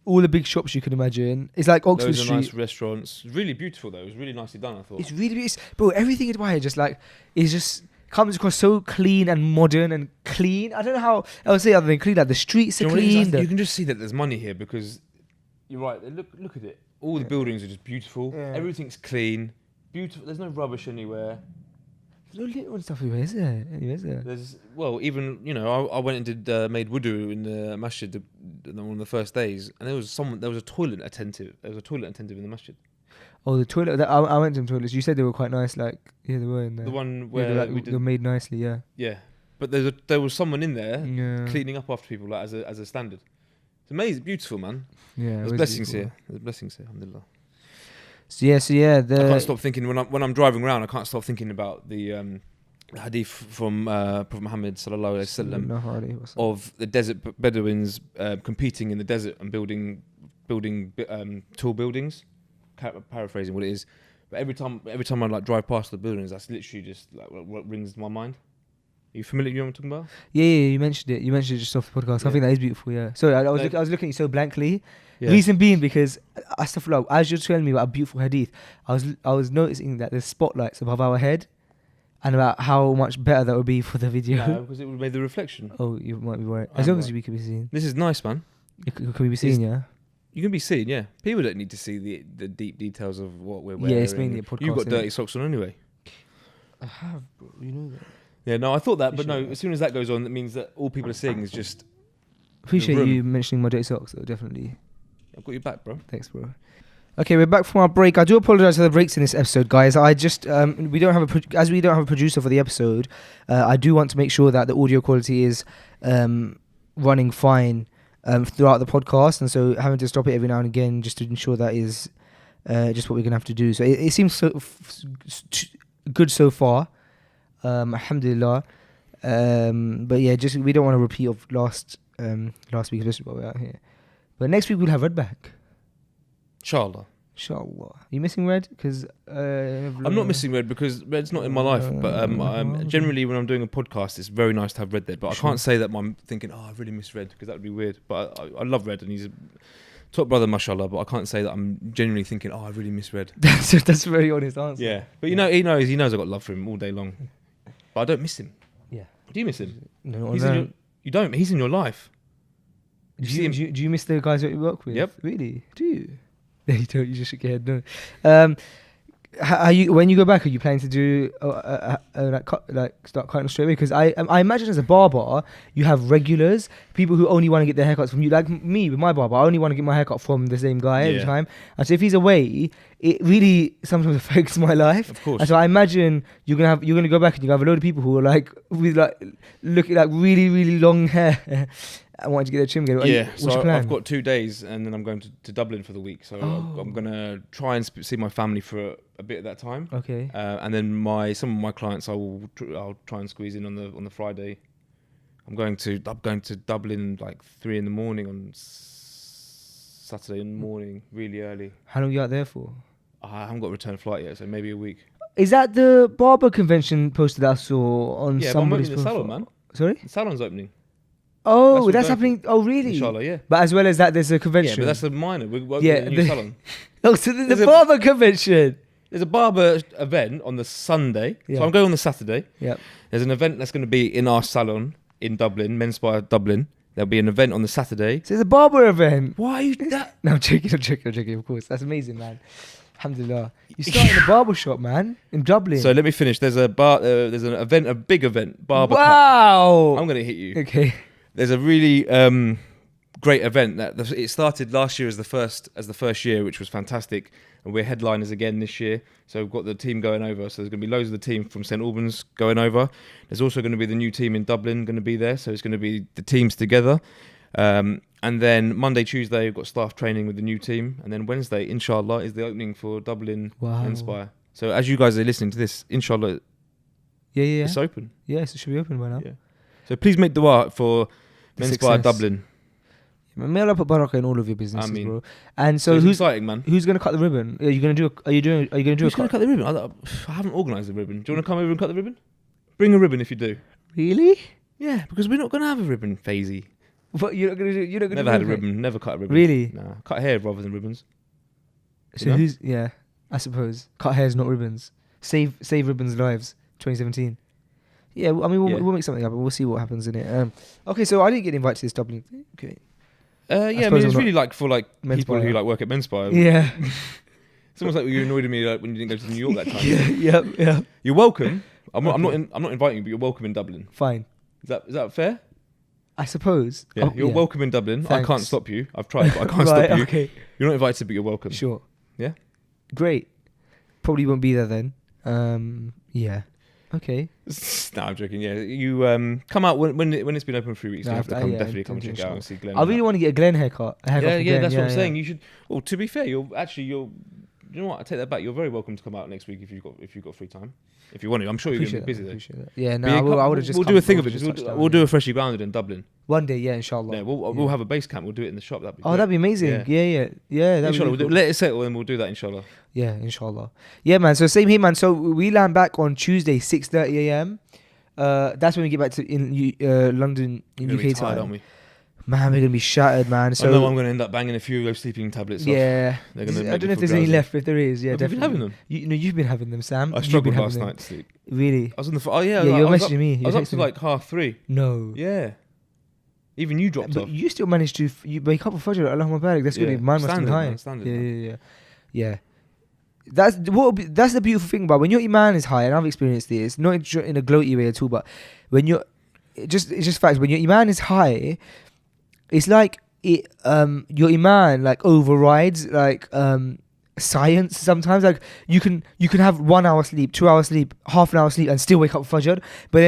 all the big shops you can imagine. It's like Oxford
Those are
Street.
nice restaurants. Really beautiful though. It was really nicely done, I thought.
It's really beautiful, bro. Everything in Dubai just comes across so clean and modern and clean. I don't know how else to say other than clean. Like the streets
Do
are
you know what it is?
clean.
You can just see that there's money here, because you're right. Look at it. All the buildings are just beautiful.
Yeah.
Everything's clean, beautiful. There's no rubbish anywhere.
There's no little stuff everywhere, is there? Anyway, is there?
There's even I went and did made wudu in the masjid one of the first days, and there was a toilet attendant. There was a toilet attendant in the masjid.
Oh, the toilet. I went to the toilets. You said they were quite nice. Like, yeah, they were in there.
The one
Yeah,
where
they're,
we did.
they're made nicely. Yeah.
Yeah, but there was someone in there
Yeah.
cleaning up after people, like as a standard. It's amazing, beautiful, man.
Yeah.
There's blessings here. There's blessings here, alhamdulillah.
So yeah.
I can't stop thinking when I'm driving around. I can't stop thinking about the hadith from Prophet Muhammad sallallahu alaihi wasallam of the desert Bedouins competing in the desert and building tall buildings. Paraphrasing what it is, but every time I like drive past the buildings, that's literally just like what rings to my mind. Are you familiar? You know what I'm talking about?
Yeah, you mentioned it. You mentioned it just off the podcast.
Yeah.
I think that is beautiful. Yeah. Sorry, I was looking at you so blankly.
Yeah.
Reason being because as you're telling me about a beautiful hadith, I was noticing that there's spotlights above our head, and about how much better that would be for the video.
No, because it would have made the reflection.
Oh, you might be right.
I'm
As long as
right.
we can be seen.
This is nice, man.
Can we be seen? Yeah.
You can be seen, yeah. People don't need to see the deep details of what we're wearing.
Yeah, it's mainly a podcast.
You've got
innit?
dirty socks on anyway.
I have, bro. You know that.
Yeah, no, I thought that,
You
but no.
should.
As soon as that goes on, that means that all people are seeing is just.
Appreciate
room.
you mentioning my dirty socks, though. Definitely.
I've got your back, bro.
Thanks, bro. Okay, we're back from our break. I do apologize for the breaks in this episode, guys. I just we don't have a producer for the episode. I do want to make sure that the audio quality is running fine throughout the podcast, and so having to stop it every now and again just to ensure that is just what we're gonna have to do. So it seems so good so far, alhamdulillah. But yeah, just we don't want to repeat of last week, especially while we're out here. But next week we'll have Red back.
Inshallah.
Inshallah. Are you missing Red? Because
I'm not missing Red because Red's not in my life. But generally, when I'm doing a podcast, it's very nice to have Red there. But I can't say that I'm thinking, I really miss Red, because that would be weird. But I love Red, and he's a top brother, mashallah. But I can't say that I'm genuinely thinking, I really miss Red.
That's a very honest answer.
Yeah, but he knows I've got love for him all day long. But I don't miss him.
Yeah.
Do you miss him?
No,
He's
no.
in You don't. He's in your life.
Do you miss the guys that you work with?
Yep.
Really? Do you? No, you don't. You just shook your head. No. Are you, when you go back, are you planning to do start cutting straight away? Because I imagine as a barber, you have regulars, people who only want to get their haircuts from you. Like me with my barber, I only want to get my haircut from the same guy every time. And so if he's away, it really sometimes affects my life.
Of course.
And so I imagine you're gonna go back and you have a load of people who are like with like looking like really really long hair. I wanted to get a trim.
So I've got 2 days and then I'm going to Dublin for the week. So I'm going to try and see my family for a bit at that time.
Okay.
And then some of my clients I'll try and squeeze in on the Friday. I'm going to Dublin like 3 a.m. on Saturday morning, really early.
How long are you out there for?
I haven't got a return flight yet, so maybe a week.
Is that the barber convention poster that I saw on somebody's
the salon, man.
Sorry?
The salon's opening.
Oh, that's happening. Oh, really?
Inshallah, yeah.
But as well as that, there's a convention.
Yeah, but that's a minor. We're working at a new salon.
Oh, so there's a barber convention.
There's a barber event on the Sunday.
Yeah.
So I'm going on the Saturday.
Yep.
There's an event that's going to be in our salon in Dublin, Men's Spa Dublin. There'll be an event on the Saturday.
So there's a barber event.
Why are you that?
No, I'm joking, of course. That's amazing, man. Alhamdulillah. You started a barber shop, man, in Dublin.
So let me finish. There's an event, a big event, barber.
Wow.
I'm going to hit you.
Okay.
There's a really great event it started last year as the first year, which was fantastic, and we're headliners again this year. So we've got the team going over. So there's going to be loads of the team from St Albans going over. There's also going to be the new team in Dublin going to be there. So it's going to be the teams together. And then Monday, Tuesday, we've got staff training with the new team, and then Wednesday, inshallah, is the opening for Dublin Inspire. So as you guys are listening to this, inshallah, it's open.
Yes, it should be open by now.
Yeah. So please make dua for Inspire Dublin.
May Allah put barakah in all of your businesses, bro. And
so who's exciting, man?
Who's gonna cut the ribbon? Are you gonna do?
Who's gonna cut the ribbon? I haven't organised the ribbon. Do you want to come over and cut the ribbon? Bring a ribbon if you do.
Really?
Yeah, because we're not gonna have a ribbon, Faisy.
What you're not gonna do? You're not gonna.
Never had a ribbon. Never cut a ribbon.
Really?
Nah, cut hair rather than ribbons.
So who's? Yeah, I suppose cut hairs, not ribbons. Save ribbons' lives. 2017. Yeah, I mean we'll make something happen. We'll see what happens in it. Okay, so I didn't get invited to this Dublin thing. Okay.
I mean it's really like for like people who like work at Men's Spa.
Yeah.
It's almost like you annoyed me like when you didn't go to New York that time.
Yeah.
You're welcome. I'm not inviting you, but you're welcome in Dublin.
Fine.
Is that fair?
I suppose.
Yeah, you're welcome in Dublin.
Thanks.
I can't stop you. I've tried, but I can't stop you.
Okay.
You're not invited, but you're welcome.
Sure.
Yeah.
Great. Probably won't be there then. Yeah. Okay.
No, I'm joking. Yeah, you come out when it's been open for 3 weeks. You have to come definitely come and check out and see Glenn.
I really want to get a Glenn haircut.
Yeah, that's what I'm saying. You should. Well, to be fair, you're. You know what? I take that back. You're very welcome to come out next week if you've got free time. If you want to, I'm sure you're going to be busy though.
Yeah, no, I would have just.
We'll do a thing of it. We'll do a freshly grounded in Dublin.
One day, yeah, inshallah.
Yeah, we'll have a base camp. We'll do it in the shop. That'd be.
That'd be amazing. Yeah.
Inshallah, let it settle and we'll do that. Inshallah.
Yeah, inshallah. Yeah, man. So same here, man. So we land back on Tuesday, 6:30 a.m. That's when we get back to London in UK time.
Aren't we?
Man, we're gonna be shattered, man. So
I know I'm gonna end up banging a few of those sleeping tablets.
Yeah,
they're gonna.
I don't know if there's any left. If there is, yeah,
definitely. Have you been having them?
You've been having them, Sam.
I struggled last night to sleep.
Really?
I was on the. Oh yeah.
Yeah, you're messaging me.
I was up to like 3:30.
No.
Yeah. Even you dropped off.
But you still managed to. You wake up with Fajr. Allahumma barik. That's good. Mine must have been high. Yeah. That's the beautiful thing about when your iman is high, and I've experienced this, not in a gloaty way at all, but when you're it's just facts. When your iman is high, it's like your iman like overrides like science sometimes. Like you can have 1 hour sleep, 2 hours sleep, half an hour sleep, and still wake up for Fajr. But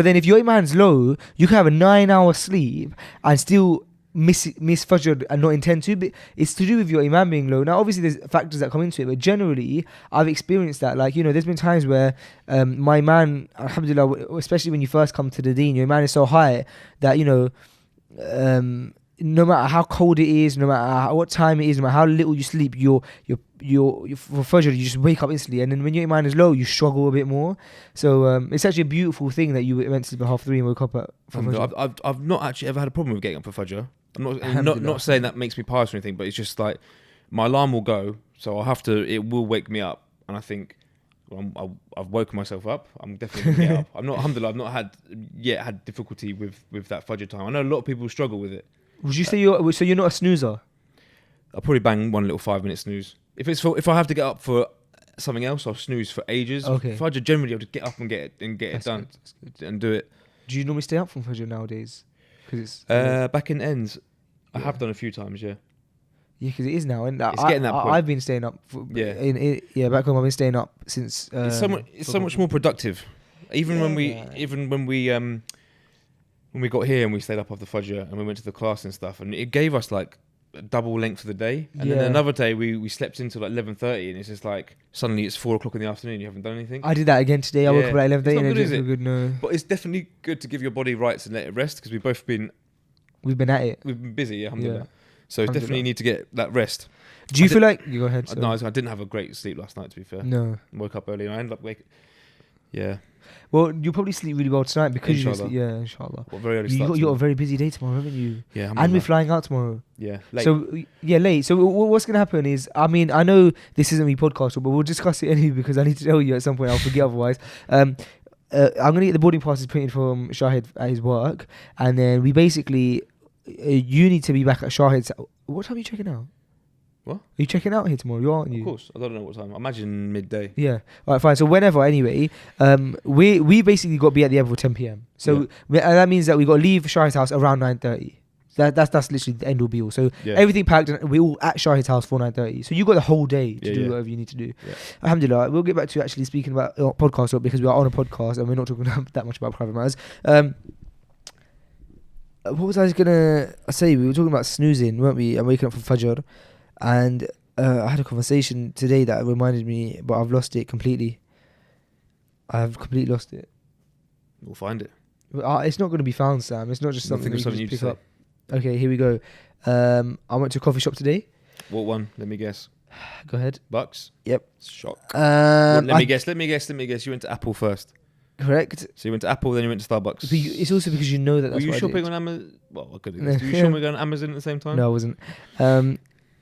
then if your iman's low, you can have a 9-hour sleep and still miss Fajr and not intend to. But it's to do with your iman being low. Now obviously there's factors that come into it, but generally I've experienced that. Like, there's been times where my iman, alhamdulillah, especially when you first come to the deen, your iman is so high that no matter how cold it is, no matter what time it is, no matter how little you sleep, for Fajr you just wake up instantly. And then when your iman is low, you struggle a bit more. So it's actually a beautiful thing that you were meant to sleep at 3:30 and woke up at Fajr.
I've not actually ever had a problem with getting up for Fajr. I'm not saying that makes me pious or anything, but it's just like my alarm will go, so it will wake me up, and I think I've woken myself up. I'm definitely gonna get up. I'm not. Alhamdulillah, I've not had difficulty with that Fajr time. I know a lot of people struggle with it.
Would you say you're not a snoozer?
I'll probably bang one little 5-minute snooze. If I have to get up for something else, I'll snooze for ages.
Okay.
Fajr generally, I'll just get up and get it done and do it.
Do you normally stay up from Fajr nowadays? Because
it's back in ends. I have done a few times, yeah.
Yeah, because it is now, and
it's getting that point.
I've been staying up. Back home I've been staying up since.
It's so much more productive. Even when we got here and we stayed up after Fajr and we went to the class and stuff, and it gave us like a double length of the day. And then another day we slept until like 11:30, and it's just like suddenly it's 4:00 in the afternoon. You haven't done anything.
I did that again today. I woke up at 11:30 and it didn't feel good. No,
but it's definitely good to give your body rights and let it rest because we've been
at it.
We've been busy, alhamdulillah. So definitely need to get that rest.
Do you feel like you go ahead?
No, I didn't have a great sleep last night. To be fair,
no.
Woke up early and I ended up waking. Yeah.
Well, you'll probably sleep really well tonight because
inshallah. Well, very early
you got a very busy day tomorrow, haven't you?
Yeah,
and we're flying out tomorrow.
Yeah, late.
Late. So what's going to happen is, I mean, I know this isn't me podcast, but we'll discuss it anyway because I need to tell you at some point. I'll forget otherwise. I'm going to get the boarding passes printed from Shahid at his work, and then we basically, you need to be back at Shahid's. What time are you checking out?
What?
Are you checking out here tomorrow? Aren't you?
Of course. I don't know what time. I imagine midday.
Yeah. All right, fine. So whenever, anyway, we basically got to be at the airport 10 p.m. So that means that we got to leave Shahid's house around 9:30. That's literally the end all be all. So everything packed, and we're all at Shahid's house for 9:30. So you got the whole day to do whatever you need to do. Yeah. Alhamdulillah. We'll get back to actually speaking about podcast because we are on a podcast and we're not talking that much about private matters. What was I gonna say? We were talking about snoozing, weren't we? And waking up for Fajr. And I had a conversation today that reminded me, but I've lost it completely. I've completely lost it.
We'll find it.
It's not going to be found, Sam. It's not just something you can pick up. Okay, here we go. I went to a coffee shop today.
What one? Let me guess.
Go ahead.
Bucks?
Yep.
Shock. Let me guess. You went to Apple first.
Correct.
So you went to Apple, then you went to Starbucks.
But it's also because you know that's
Were you
what
shopping on Amazon? Well, I could have guessed. Were you shopping on Amazon at the same time?
No, I wasn't.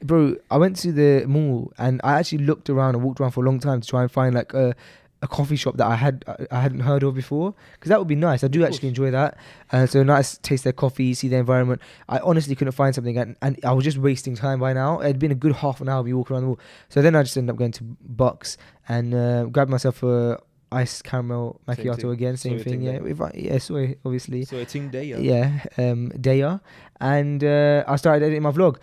Bro, I went to the mall and I actually looked around and walked around for a long time to try and find like a coffee shop that I hadn't heard of before, because that would be nice. I do actually enjoy that. So nice, taste their coffee, see their environment. I honestly couldn't find something, and I was just wasting time by now. It'd been a good half an hour me walking around the mall. So then I just ended up going to Bucks and grabbed myself a iced caramel macchiato again, same thing. Soy, obviously.
Soy ting Daya.
Yeah, Daya. And I started editing my vlog.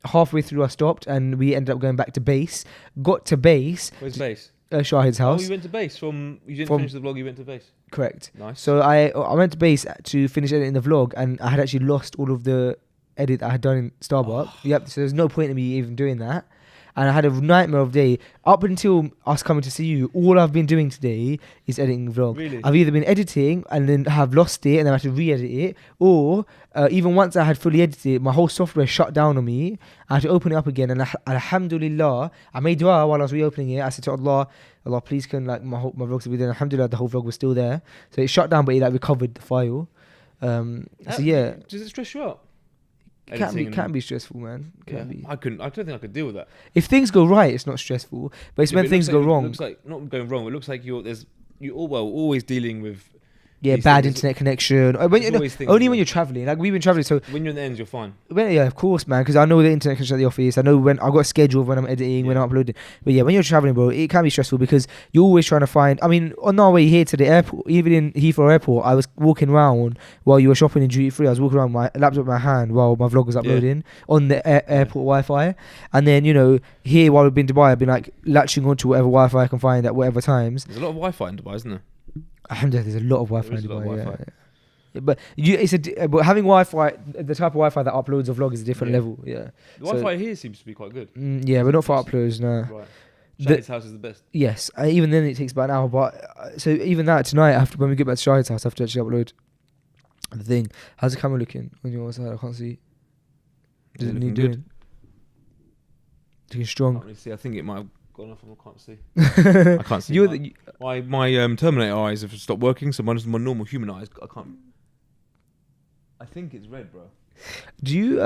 Halfway through I stopped and we ended up going back to base. Got to base.
Where's base?
Shahid's house.
Oh, you went to base you didn't finish the vlog, you went to base.
Correct.
Nice.
So I went to base to finish editing the vlog, and I had actually lost all of the edit that I had done in Starbucks. Yep, so there's no point in me even doing that. And I had a nightmare of day. Up until us coming to see you, all I've been doing today is editing the vlog.
Really?
I've either been editing and then have lost it and then I had to re-edit it, or even once I had fully edited it, my whole software shut down on me. I had to open it up again, and alhamdulillah, I made dua while I was reopening it. I said to Allah, please can my vlogs will be there. Alhamdulillah, the whole vlog was still there. So it shut down, but it recovered the file. So yeah.
Does it stress you out?
It can be stressful, man.
I don't think I could deal with that.
If things go right, it's not stressful. But it's when things go wrong.
It looks like not going wrong. It looks like you're always dealing with.
Yeah, bad internet connection. Only when you're traveling. Like we've been traveling, so
when you're in the ends, you're fine.
Yeah, of course, man. Because I know the internet connection at the office. I know when I've got a schedule of when I'm editing, when I'm uploading. But yeah, when you're traveling, bro, it can be stressful because you're always trying to find. I mean, on our way here to the airport, even in Heathrow Airport, I was walking around while you were shopping in duty free. I was walking around with my laptop in my hand while my vlog was uploading on the airport Wi-Fi. And then here while we've been in Dubai, I've been like latching onto whatever Wi-Fi I can find at whatever times.
There's a lot of Wi-Fi in Dubai, isn't there?
Alhamdulillah, there's a lot of Wi-Fi in Dubai. Yeah. But but having Wi-Fi, the type of Wi-Fi that uploads a vlog is a different level. Yeah.
The Wi-Fi here seems to be quite good.
Yeah, but not for uploads. No.
Right. Shahid's house is the best.
Yes, even then it takes about an hour. But so even that tonight, when we get back to Shahid's house, I have to actually upload the thing. How's the camera looking on your side? I can't see. Does it need doing? Looking strong.
I can't really see. I think it might have gone off and I can't see. I can't see. My Terminator eyes have stopped working, so my normal human eyes, I can't. I think it's red, bro.
Do you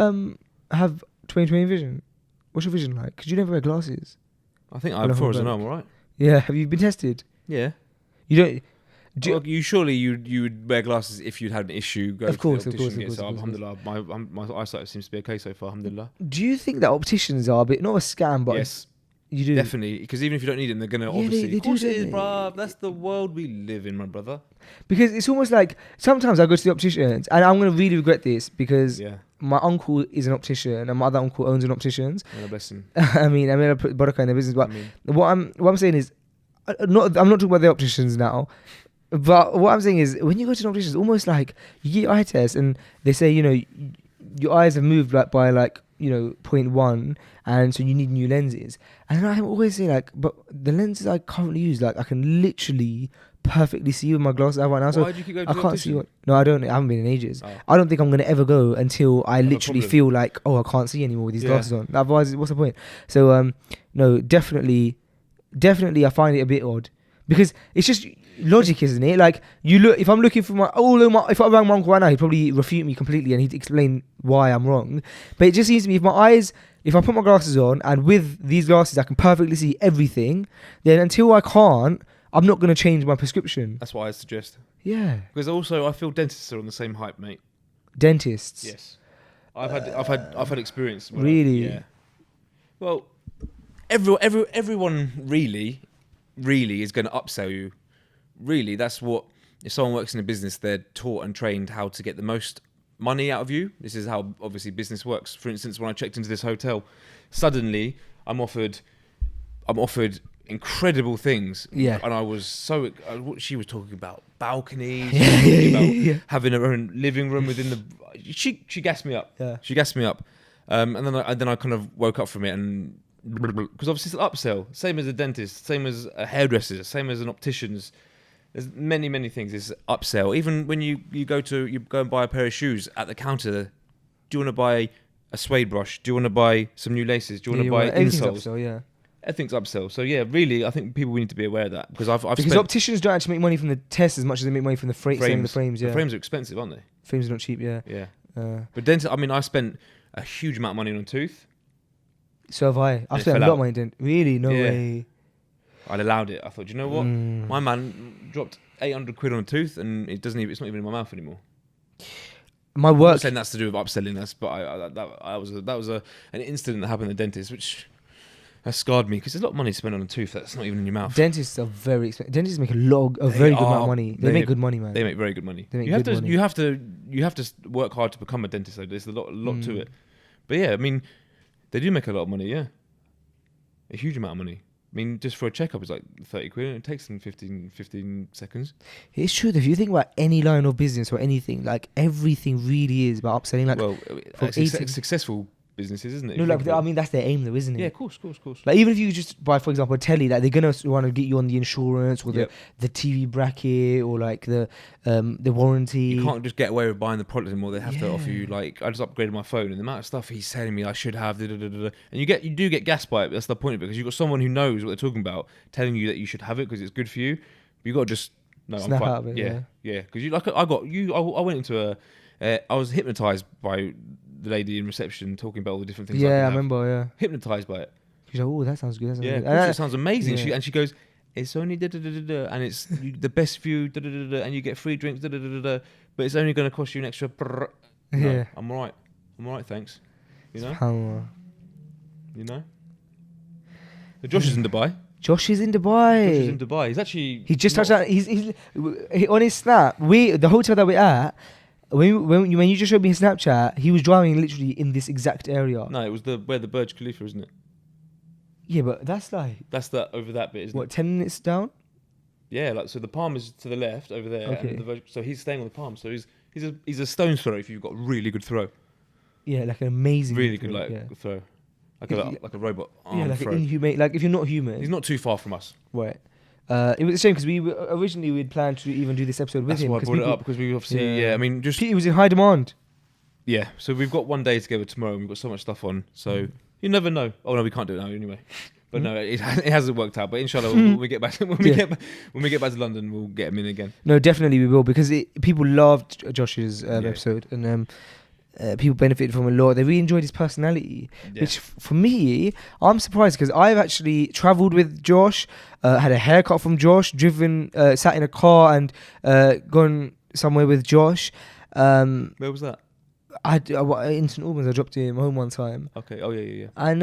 have 20/20 vision? What's your vision like? Because you never wear glasses.
I think I have, as far as I know, I'm all right.
Yeah, have you been tested?
Yeah.
You don't.
Well, you surely you would wear glasses if you'd had an issue. Go
Of course,
to the optician.
of course.
Alhamdulillah, my eyesight seems to be okay so far. Alhamdulillah.
Do you think that opticians are a bit, not a scam, but
Yes,
you do?
definitely. Because even if you don't need them, they're gonna
Yeah,
obviously.
they
Of course
do,
it
don't
is,
they?
bruv. That's the world we live in, my brother.
Because it's almost like sometimes I go to the opticians, and I'm gonna really regret this because
Yeah.
my uncle is an optician and my other uncle owns an opticians.
God bless him.
I mean, I put barakah in their business, but
I mean,
what I'm saying is, I'm not talking about the opticians now. But what I'm saying is, when you go to an optician, it's almost like you get your eye test and they say, your eyes have moved like by 0.1, and so you need new lenses. And then I always say but the lenses I currently use, I can literally perfectly see with my glasses I have right now.
why do you keep going to
I
the
can't see
optician?
I haven't been in ages.
Oh.
I don't think I'm going to ever go until I
Have a
literally
problem.
feel like, I can't see anymore with these
Yeah.
glasses on. Otherwise, what's the point? So, no, definitely I find it a bit odd. Because it's just logic, isn't it? Like, you look, if I'm looking for if I rang my uncle right now, he'd probably refute me completely and he'd explain why I'm wrong. But it just seems to me, if I put my glasses on and with these glasses I can perfectly see everything, then until I can't, I'm not going to change my prescription.
That's what I suggest.
Yeah.
Because also I feel dentists are on the same hype, mate.
Dentists.
Yes. I've had experience.
Really?
Yeah. Well, everyone really is going to upsell you. Really, that's what, if someone works in a business, they're taught and trained how to get the most money out of you. This is how obviously business works. For instance, when I checked into this hotel, suddenly I'm offered incredible things.
Yeah.
And I was she was talking about balconies,
Yeah,
she was talking about
yeah.
having her own living room within the. She gassed me up.
Yeah.
She gassed me up. And then I kind of woke up from it, and because obviously it's an upsell, same as a dentist, same as a hairdresser, same as an optician's. There's many things. It's upsell. Even when you go and buy a pair of shoes at the counter, do you want to buy a suede brush? Do you want to buy some new laces? Do you want to buy insoles?
Upsell, yeah.
Everything's upsell. So yeah, really, I think people need to be aware of that because I've
Because
spent
opticians don't actually make money from the tests as much as they make money from the frames. The frames, yeah.
The frames are expensive, aren't they?
Frames are not cheap, yeah.
Yeah.
But
But I spent a huge amount of money on a tooth.
so have I. I've
it
spent a
fell
lot of
out.
money dent. Really? No
Yeah.
way.
I'd allowed it. I thought, you know what?
Mm.
My man dropped 800 quid on a tooth, and it's not even in my mouth anymore.
My
I'm
work.
not saying that's to do with upselling us, but that was an incident that happened at the dentist, which has scarred me because there's a lot of money spent on a tooth that's not even in your mouth.
Dentists are very expensive. Dentists make a
They
very good amount
are-
of money. They
they-
make good money, man.
They make very good money.
They make
You have
good
to
money.
you have to work hard to become a dentist. Though there's a lot to
Mm.
it. But yeah, I mean, they do make a lot of money. Yeah, a huge amount of money. I mean, just for a checkup, it's like 30 quid, and it takes them 15 seconds.
It's true. If you think about any line of business or anything, everything really is about upselling.
Well,
for 18
successful businesses, isn't it?
No,
If you think about it.
that's their aim, though, isn't it?
Yeah, of course.
Even if you just buy, for example, a telly, they're gonna want to get you on the insurance or
Yep.
the TV bracket or the warranty.
You can't just get away with buying the product anymore. They have to offer you
Yeah.
I just upgraded my phone, and the amount of stuff he's telling me I should have, and you do get gassed by it. But that's the point of it, because you've got someone who knows what they're talking about telling you that you should have it because it's good for you. But you got to just no,
Snap
I'm fine.
out of it,
Yeah. Because I went into I was hypnotized by the lady in reception talking about all the different things.
Yeah, I
have.
remember. Yeah.
Hypnotized by it.
She's like, oh, that sounds good. That sounds
Yeah,
good.
of course it sounds amazing.
yeah.
She goes, it's only and it's the best view, and you get free drinks, but it's only going to cost you an extra. No,
Yeah.
I'm all right, thanks. You know. So Josh is in Dubai.
Josh is in Dubai.
He's actually.
He just touched out. He's on his snap. The hotel that we're at. When you just showed me his Snapchat, he was driving literally in this exact area.
No, it was where the Burj Khalifa, isn't it?
Yeah, but that's
That's over that bit, isn't it?
10 minutes down?
Yeah, so the palm is to the left over there.
Okay.
And so he's staying on the palm. So he's a stone's throw if you've got a really good throw.
Yeah, like an amazing.
Really
throw,
good
yeah.
throw.
Yeah.
Like a robot arm
Yeah, like
throw.
an inhumane. Like if you're not human.
He's not too far from us.
Right. It was a shame because originally we'd planned to even do this episode with
That's
him.
why I
'cause
brought it up, because we obviously,
Yeah.
I mean, just,
He was in high demand.
yeah. So we've got one day together tomorrow, and we've got so much stuff on. So you never know. Oh no, we can't do it now anyway. But no, it hasn't worked out. But inshallah, when we get back, when we get back to London, we'll get him in again.
No, definitely we will, because people loved Josh's
Yeah.
episode, and people benefited from a lot. They really enjoyed his personality, which for me, I'm surprised because I've actually travelled with Josh, had a haircut from Josh, sat in a car and gone somewhere with Josh.
Where was that?
In St Albans. I dropped him home one time.
Okay. Oh yeah.
And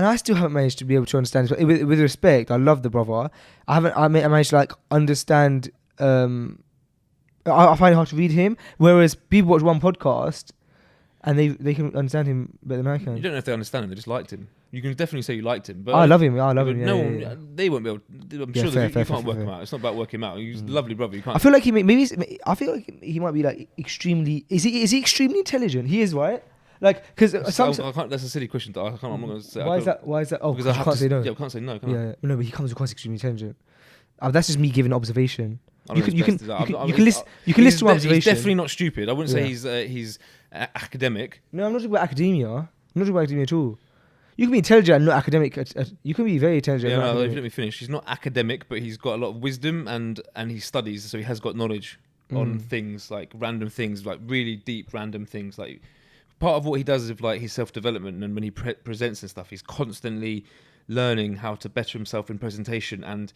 I still haven't managed to be able to understand. With respect, I love the brother. I managed to like understand. I find it hard to read him. Whereas people watch one podcast, and they can understand him better than I can.
You don't know if they understand him; they just liked him. You can definitely say you liked him. But
I love him. I love him.
No
Yeah,
one, they won't be able. I'm sure
fair,
you can't work
fair.
him out. It's not about working him out. He's a lovely brother. You can't.
I feel like I feel like he might be like extremely. Is he extremely intelligent? He is, right? Like, because
That's a silly question. I'm not going to say.
Why is that? Oh,
Because
because I can't say no.
Yeah, I can't say no. Can I?
Yeah, no, but he comes across extremely intelligent. That's just me giving observation. You can listen to my observation.
He's definitely not stupid. I wouldn't say he's academic.
No, I'm not talking about academia. I'm not talking about academia at all. You can be intelligent and not academic. You can be very intelligent.
Yeah,
and not
no,
academic.
let me finish. He's not academic, but he's got a lot of wisdom and he studies, so he has got knowledge on things, like random things, like really deep random things. Like part of what he does is like his self-development, and when he presents and stuff, he's constantly learning how to better himself in presentation. And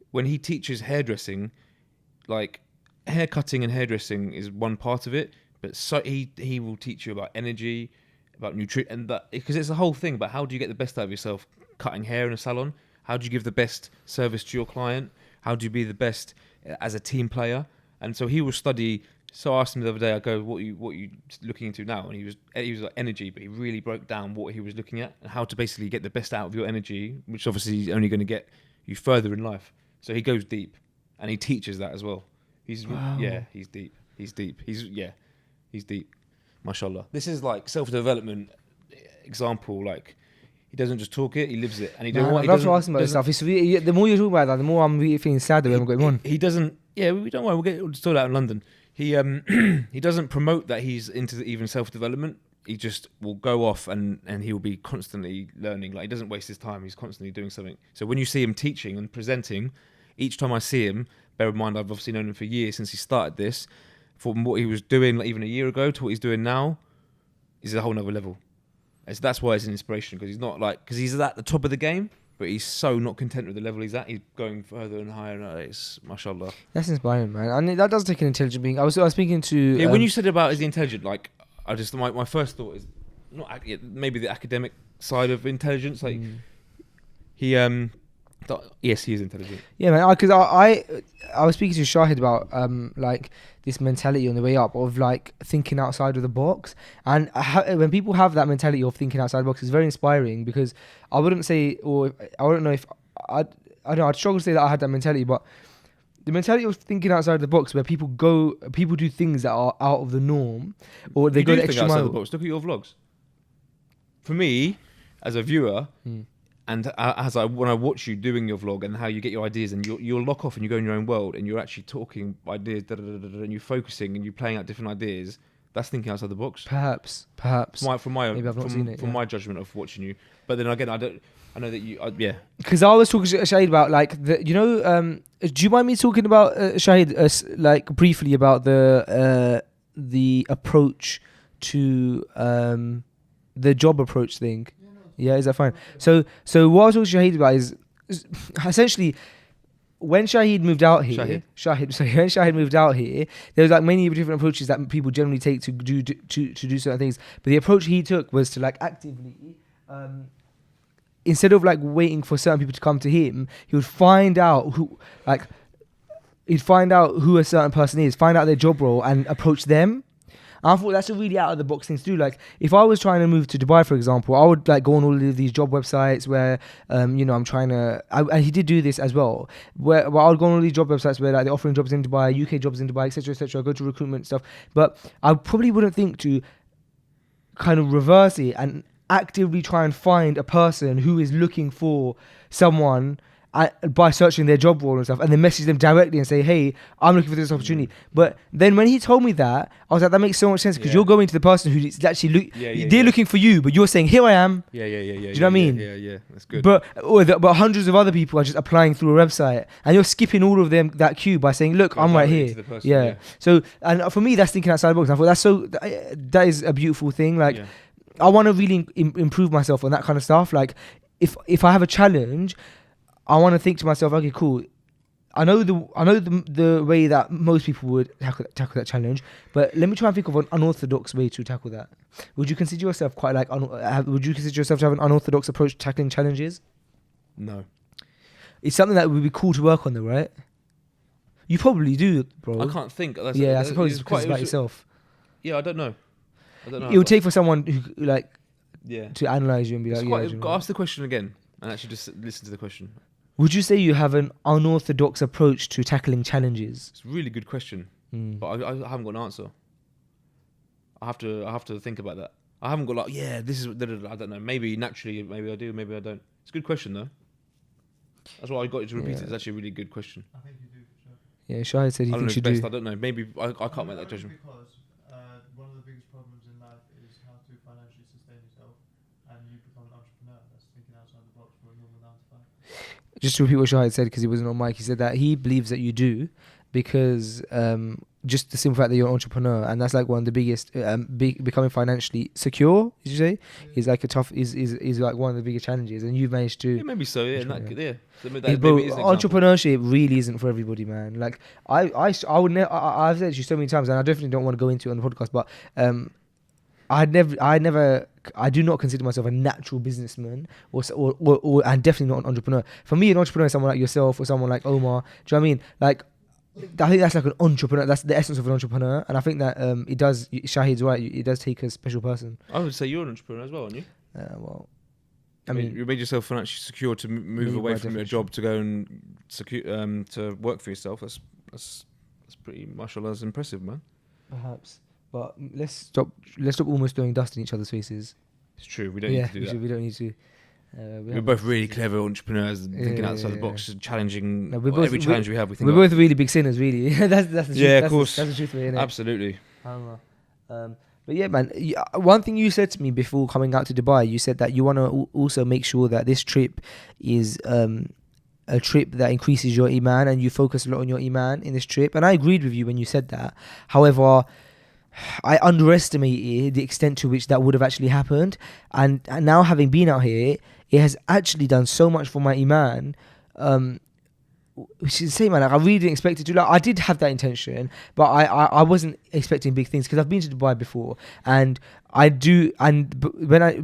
when he teaches hairdressing, like haircutting and hairdressing is one part of it, but so he will teach you about energy, about nutrition, and that, because it's a whole thing about how do you get the best out of yourself cutting hair in a salon, how do you give the best service to your client, how do you be the best as a team player. And so he will study. So I asked him the other day, I go, what are you looking into now? And he was like energy, but he really broke down what he was looking at and how to basically get the best out of your energy, which obviously is only going to get you further in life. So he goes deep, and he teaches that as well. He's deep. He's deep. Mashallah. This is like self-development example. Like, he doesn't just talk it; he lives it, and he doesn't.
I'd love to ask him about this stuff. The more you talk about that, the more I'm really feeling sad that we haven't got him on.
He doesn't. Yeah, we don't worry. We'll sort it out in London. He he doesn't promote that he's into even self-development. He just will go off and he will be constantly learning. Like, he doesn't waste his time. He's constantly doing something. So when you see him teaching and presenting, each time I see him, bear in mind I've obviously known him for years since he started this. From what he was doing like even a year ago to what he's doing now, is a whole nother level. And so that's why it's an inspiration, because he's at the top of the game, but he's so not content with the level he's at. He's going further and higher. And it's mashallah.
That's inspiring, man. And that does take an intelligent being. I was speaking to.
Yeah, when you said about is he intelligent, like I just my first thought is not maybe the academic side of intelligence. Like he yes, he is intelligent.
Yeah, man. Because I was speaking to Shahid about like this mentality on the way up of like thinking outside of the box, and when people have that mentality of thinking outside the box, it's very inspiring. Because I wouldn't say, or I wouldn't know if I don't know. I'd struggle to say that I had that mentality, but the mentality of thinking outside the box, where people do things that are out of the norm, or they go the extra mile.
The box. Look at your vlogs. For me, as a viewer. And when I watch you doing your vlog and how you get your ideas, and you'll lock off and you go in your own world and you're actually talking ideas, and you're focusing and you're playing out different ideas, that's thinking outside the box.
Perhaps.
From my judgment of watching you. But then again, I know that you, yeah.
Because I was talking to Shahid about like do you mind me talking about Shahid like briefly about the approach to the job approach thing? Yeah, is that fine? So what I was talking to Shahid about is essentially when Shahid moved out here. When Shahid moved out here, there was like many different approaches that people generally take to do certain things. But the approach he took was to like actively, instead of like waiting for certain people to come to him, he would find out who a certain person is, find out their job role, and approach them. I thought that's a really out of the box thing to do. Like, if I was trying to move to Dubai, for example, I would like go on all of these job websites where, I'm trying to. And he did do this as well. Where I would go on all these job websites where like they're offering jobs in Dubai, UK jobs in Dubai, etc., etc. Go to recruitment stuff. But I probably wouldn't think to kind of reverse it and actively try and find a person who is looking for someone by searching their job role and stuff, and then message them directly and say, hey, I'm looking for this opportunity. But then when he told me that, I was like, that makes so much sense, because you're going to the person who's actually they're looking for you, but you're saying, here I am.
Yeah.
Do you know what I mean?
Yeah. That's good.
But hundreds of other people are just applying through a website, and you're skipping all of them that queue by saying, look, I'm right here. Yeah. So, and for me, that's thinking outside the box. I thought that is a beautiful thing. Like, I want to really improve myself on that kind of stuff. Like, if I have a challenge, I want to think to myself, okay, cool. I know the way that most people would tackle that challenge, but let me try and think of an unorthodox way to tackle that. Would you consider yourself to have an unorthodox approach to tackling challenges?
No.
It's something that would be cool to work on, though, right? You probably do, bro.
I can't think.
I suppose it's because it's about yourself.
Yeah, I don't know.
It would take for someone who to analyze you and be
ask the question again and actually just listen to the question.
Would you say you have an unorthodox approach to tackling challenges?
It's a really good question, but I haven't got an answer. I have to think about that. I haven't got this is I don't know. Maybe naturally, maybe I do, maybe I don't. It's a good question though. That's why I got you to repeat it. It's actually a really good question.
I think you do for sure.
Yeah, Shahid said he thinks you do.
I don't know. Maybe I can't make that judgment.
Because one of the biggest problems in life is how to financially sustain yourself, and you become an entrepreneur. That's thinking outside the box for a normal 9 to 5.
Just to repeat what Shahid said, because he wasn't on mic, he said that he believes that you do, because just the simple fact that you're an entrepreneur, and that's like one of the biggest becoming financially secure. Did you say is like is like one of the biggest challenges, and you've managed to.
Yeah, maybe so. Yeah, So
bro, entrepreneurship really isn't for everybody, man. Like I would never. I've said it to you so many times, and I definitely don't want to go into it on the podcast, but I do not consider myself a natural businessman or and definitely not an entrepreneur. For me, an entrepreneur is someone like yourself or someone like Omar. Do you know what I mean? Like, I think that's like an entrepreneur. That's the essence of an entrepreneur, and I think that it does. Shahid's right. It does take a special person.
I would say you're an entrepreneur as well, aren't you?
Well,
I mean, you made yourself financially secure to move away from your job to go and to work for yourself. That's pretty, mashallah, that's impressive, man.
Perhaps, but let's stop almost throwing dust in each other's faces.
It's true. We don't need to do that.
We don't need to.
We're both really clever entrepreneurs, thinking outside the box, challenging every challenge we have.
We're both really big sinners, really. that's the truth.
Yeah, of course.
That's the truth of it, innit?
Absolutely.
But yeah, man. One thing you said to me before coming out to Dubai, you said that you want to also make sure that this trip is a trip that increases your iman, and you focus a lot on your iman in this trip. And I agreed with you when you said that. However, I underestimated the extent to which that would have actually happened, and now having been out here, it has actually done so much for my iman, which is insane, man. Like, I really didn't expect it to. Like, I did have that intention, but I wasn't expecting big things, because I've been to Dubai before, and I do. And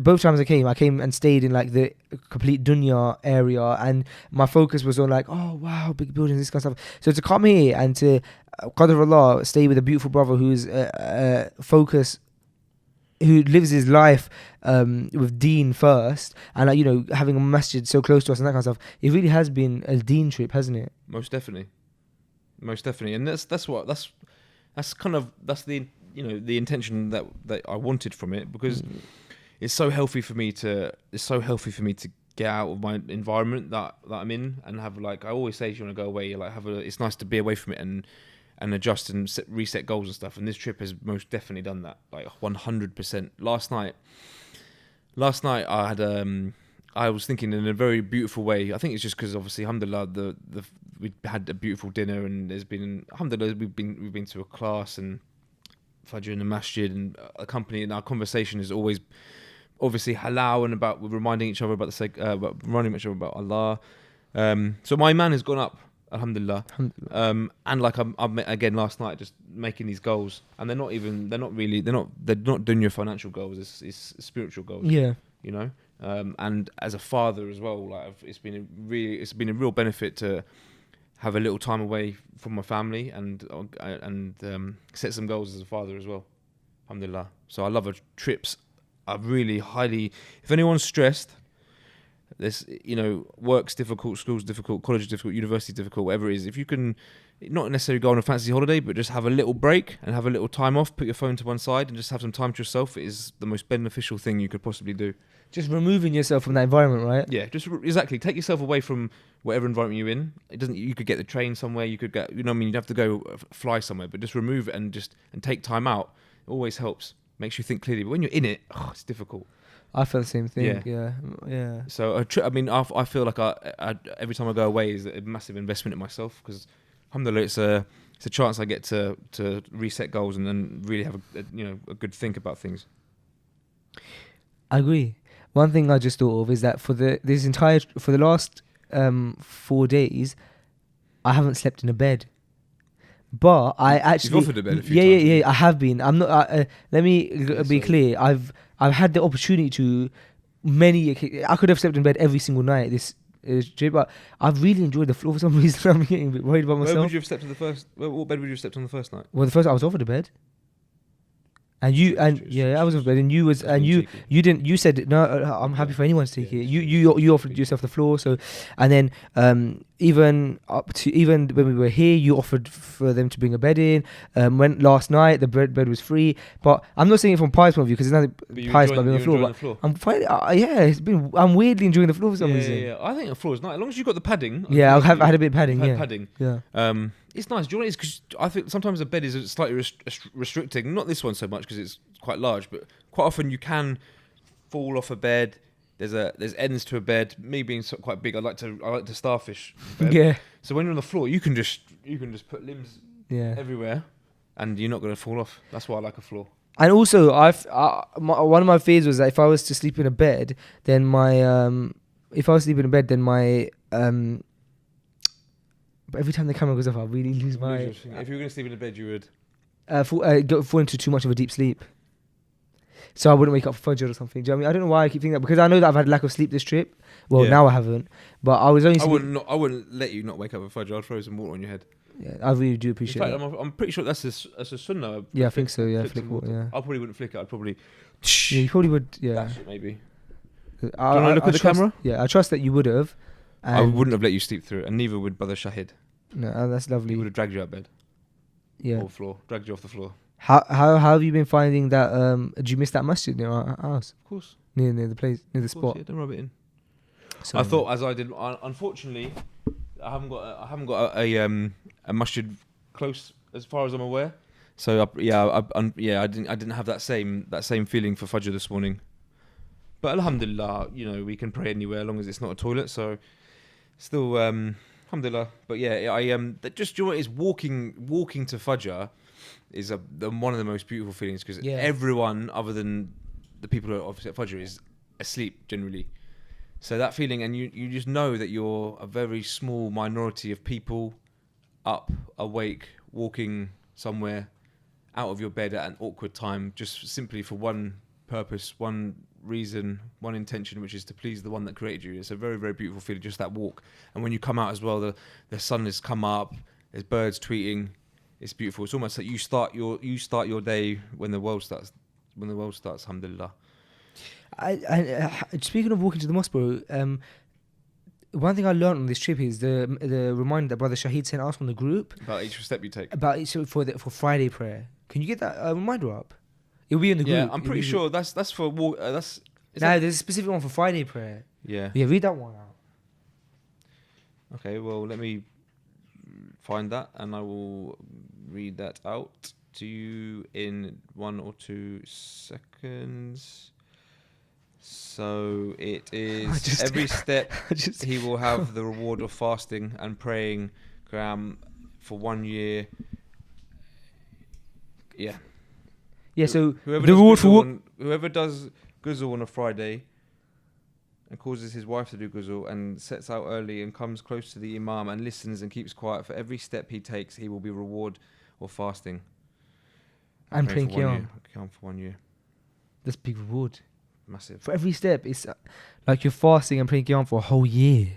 both times I came and stayed in like the complete dunya area, and my focus was on like, oh wow, big buildings, this kind of stuff. So to come here and to Qadr Allah, stay with a beautiful brother who's focus, who lives his life with deen first, and like, having a masjid so close to us and that kind of stuff, it really has been a deen trip, hasn't it?
Most definitely, and that's the intention that I wanted from it, because it's so healthy for me to get out of my environment that I'm in, and have, like, I always say, if you want to go away, like, it's nice to be away from it and adjust and reset goals and stuff. And this trip has most definitely done that, like 100%. Last night I was thinking in a very beautiful way. I think it's just because obviously, alhamdulillah, we had a beautiful dinner, and there's been, alhamdulillah, we've been to a class and Fajr in the masjid, and a company, and our conversation is always obviously halal, and about reminding each other about about Allah. So my iman has gone up, alhamdulillah. And like I'm again last night, just making these goals, and they're not doing your financial goals. It's spiritual goals.
Yeah,
and as a father as well, like it's been a real benefit to have a little time away from my family and set some goals as a father as well, alhamdulillah. So I love trips. I really highly, if anyone's stressed, This, work's difficult, school's difficult, college is difficult, university's difficult, whatever it is. If you can not necessarily go on a fancy holiday, but just have a little break and have a little time off, put your phone to one side and just have some time to yourself, it is the most beneficial thing you could possibly do.
Just removing yourself from that environment, right?
Yeah, exactly. Take yourself away from whatever environment you're in. It doesn't. You could get the train somewhere. You could get. You'd have to go fly somewhere, but just remove it and take time out. It always helps. Makes you think clearly. But when you're in it, it's difficult.
I felt the same thing. Yeah.
So I feel like I every time I go away is a massive investment in myself, because alhamdulillah, it's a chance I get to reset goals and then really have a good think about things.
I agree. One thing I just thought of is that for the last 4 days, I haven't slept in a bed. But I actually
You've offered a bed a few times.
Yeah. I have been. I'm not. Let me be clear. I've had the opportunity to I could have slept in bed every single night this trip, but I've really enjoyed the floor for some reason. I'm getting a bit worried about myself.
Where would you have slept on the first? What bed would you have slept on the first night?
Well, the first I was offered a bed. And I was offered a bed, and you didn't. You said no. I'm happy for anyone to take it. You offered yourself the floor. So, and then even when we were here, you offered for them to bring a bed in. Went last night. The bed was free. But I'm not saying it from Pi's point of view, because there's nothing Pi's about being on the floor. But I'm fine. I'm weirdly enjoying the floor for some reason.
Yeah. I think the floor is nice, as long as you've got the padding.
Yeah, I had a bit of padding. Yeah,
padding.
Yeah.
It's nice. Do you know what it is? Because I think sometimes a bed is slightly restricting. Not this one so much because it's quite large, but quite often you can fall off a bed. There's ends to a bed. Me being quite big, I like to starfish bed.
Yeah.
So when you're on the floor, you can just put limbs
Yeah.
everywhere, and you're not going to fall off. That's why I like a floor.
And also, one of my fears was that if I was to sleep in a bed, then but every time the camera goes off, I really lose my.
If you were going to sleep in a bed, you would
fall into too much of a deep sleep. So I wouldn't wake up for Fajr or something. Do you know what I mean? I don't know why I keep thinking that, because I know that I've had lack of sleep this trip. Well, now I haven't. But I was only.
I wouldn't let you not wake up for Fajr. I'd throw some water on your head.
Yeah, I really do appreciate it.
In fact, I'm pretty sure that's a sunnah.
Yeah, I think so. Yeah, flick water. Yeah.
I probably wouldn't flick it. I'd probably.
Yeah, you probably would. Yeah.
Dash it maybe.
Do you
want to look at the camera?
Yeah, I trust that you would have.
I wouldn't have let you sleep through it, and neither would Brother Shahid.
No, that's lovely.
He would have dragged you out of bed.
Yeah.
Or floor. Dragged you off the floor.
How have you been finding that? Did you miss that masjid near our house?
Of course.
Near the place, near the spot.
Yeah, don't rub it in.
Sorry.
I thought, as I did. Unfortunately, I haven't got a masjid close as far as I'm aware. So I didn't have that same feeling for Fajr this morning. But alhamdulillah, we can pray anywhere as long as it's not a toilet. So still, alhamdulillah. But yeah, just is walking to Fajr is one of the most beautiful feelings, because everyone other than the people who are obviously at Fajr is asleep generally. So that feeling, and you just know that you're a very small minority of people up, awake, walking somewhere out of your bed at an awkward time, just simply for one purpose, one reason, one intention, which is to please the one that created you. It's a very, very beautiful feeling, just that walk. And when you come out as well, the sun has come up, there's birds tweeting. It's beautiful. It's almost like you start your day when the world starts. When the world starts, alhamdulillah.
I speaking of walking to the mosque, bro, one thing I learned on this trip is the reminder that Brother Shahid sent us on the group
about each step you take.
For Friday prayer. Can you get that reminder up? It'll be in the group.
Yeah, I'm pretty sure that's for walk. There's
a specific one for Friday prayer.
Yeah.
Yeah, read that one out.
Okay, well, let me find that, and I will read that out to you in 1 or 2 seconds. So it is every step he will have the reward of fasting and praying for 1 year. Yeah.
Yeah, so
whoever does ghusl on a Friday and causes his wife to do ghusl and sets out early and comes close to the imam and listens and keeps quiet, for every step he takes, he will be reward or fasting.
And praying Qiyam
for 1 year.
That's big reward.
Massive.
For every step, it's like you're fasting and praying Qiyam for a whole year.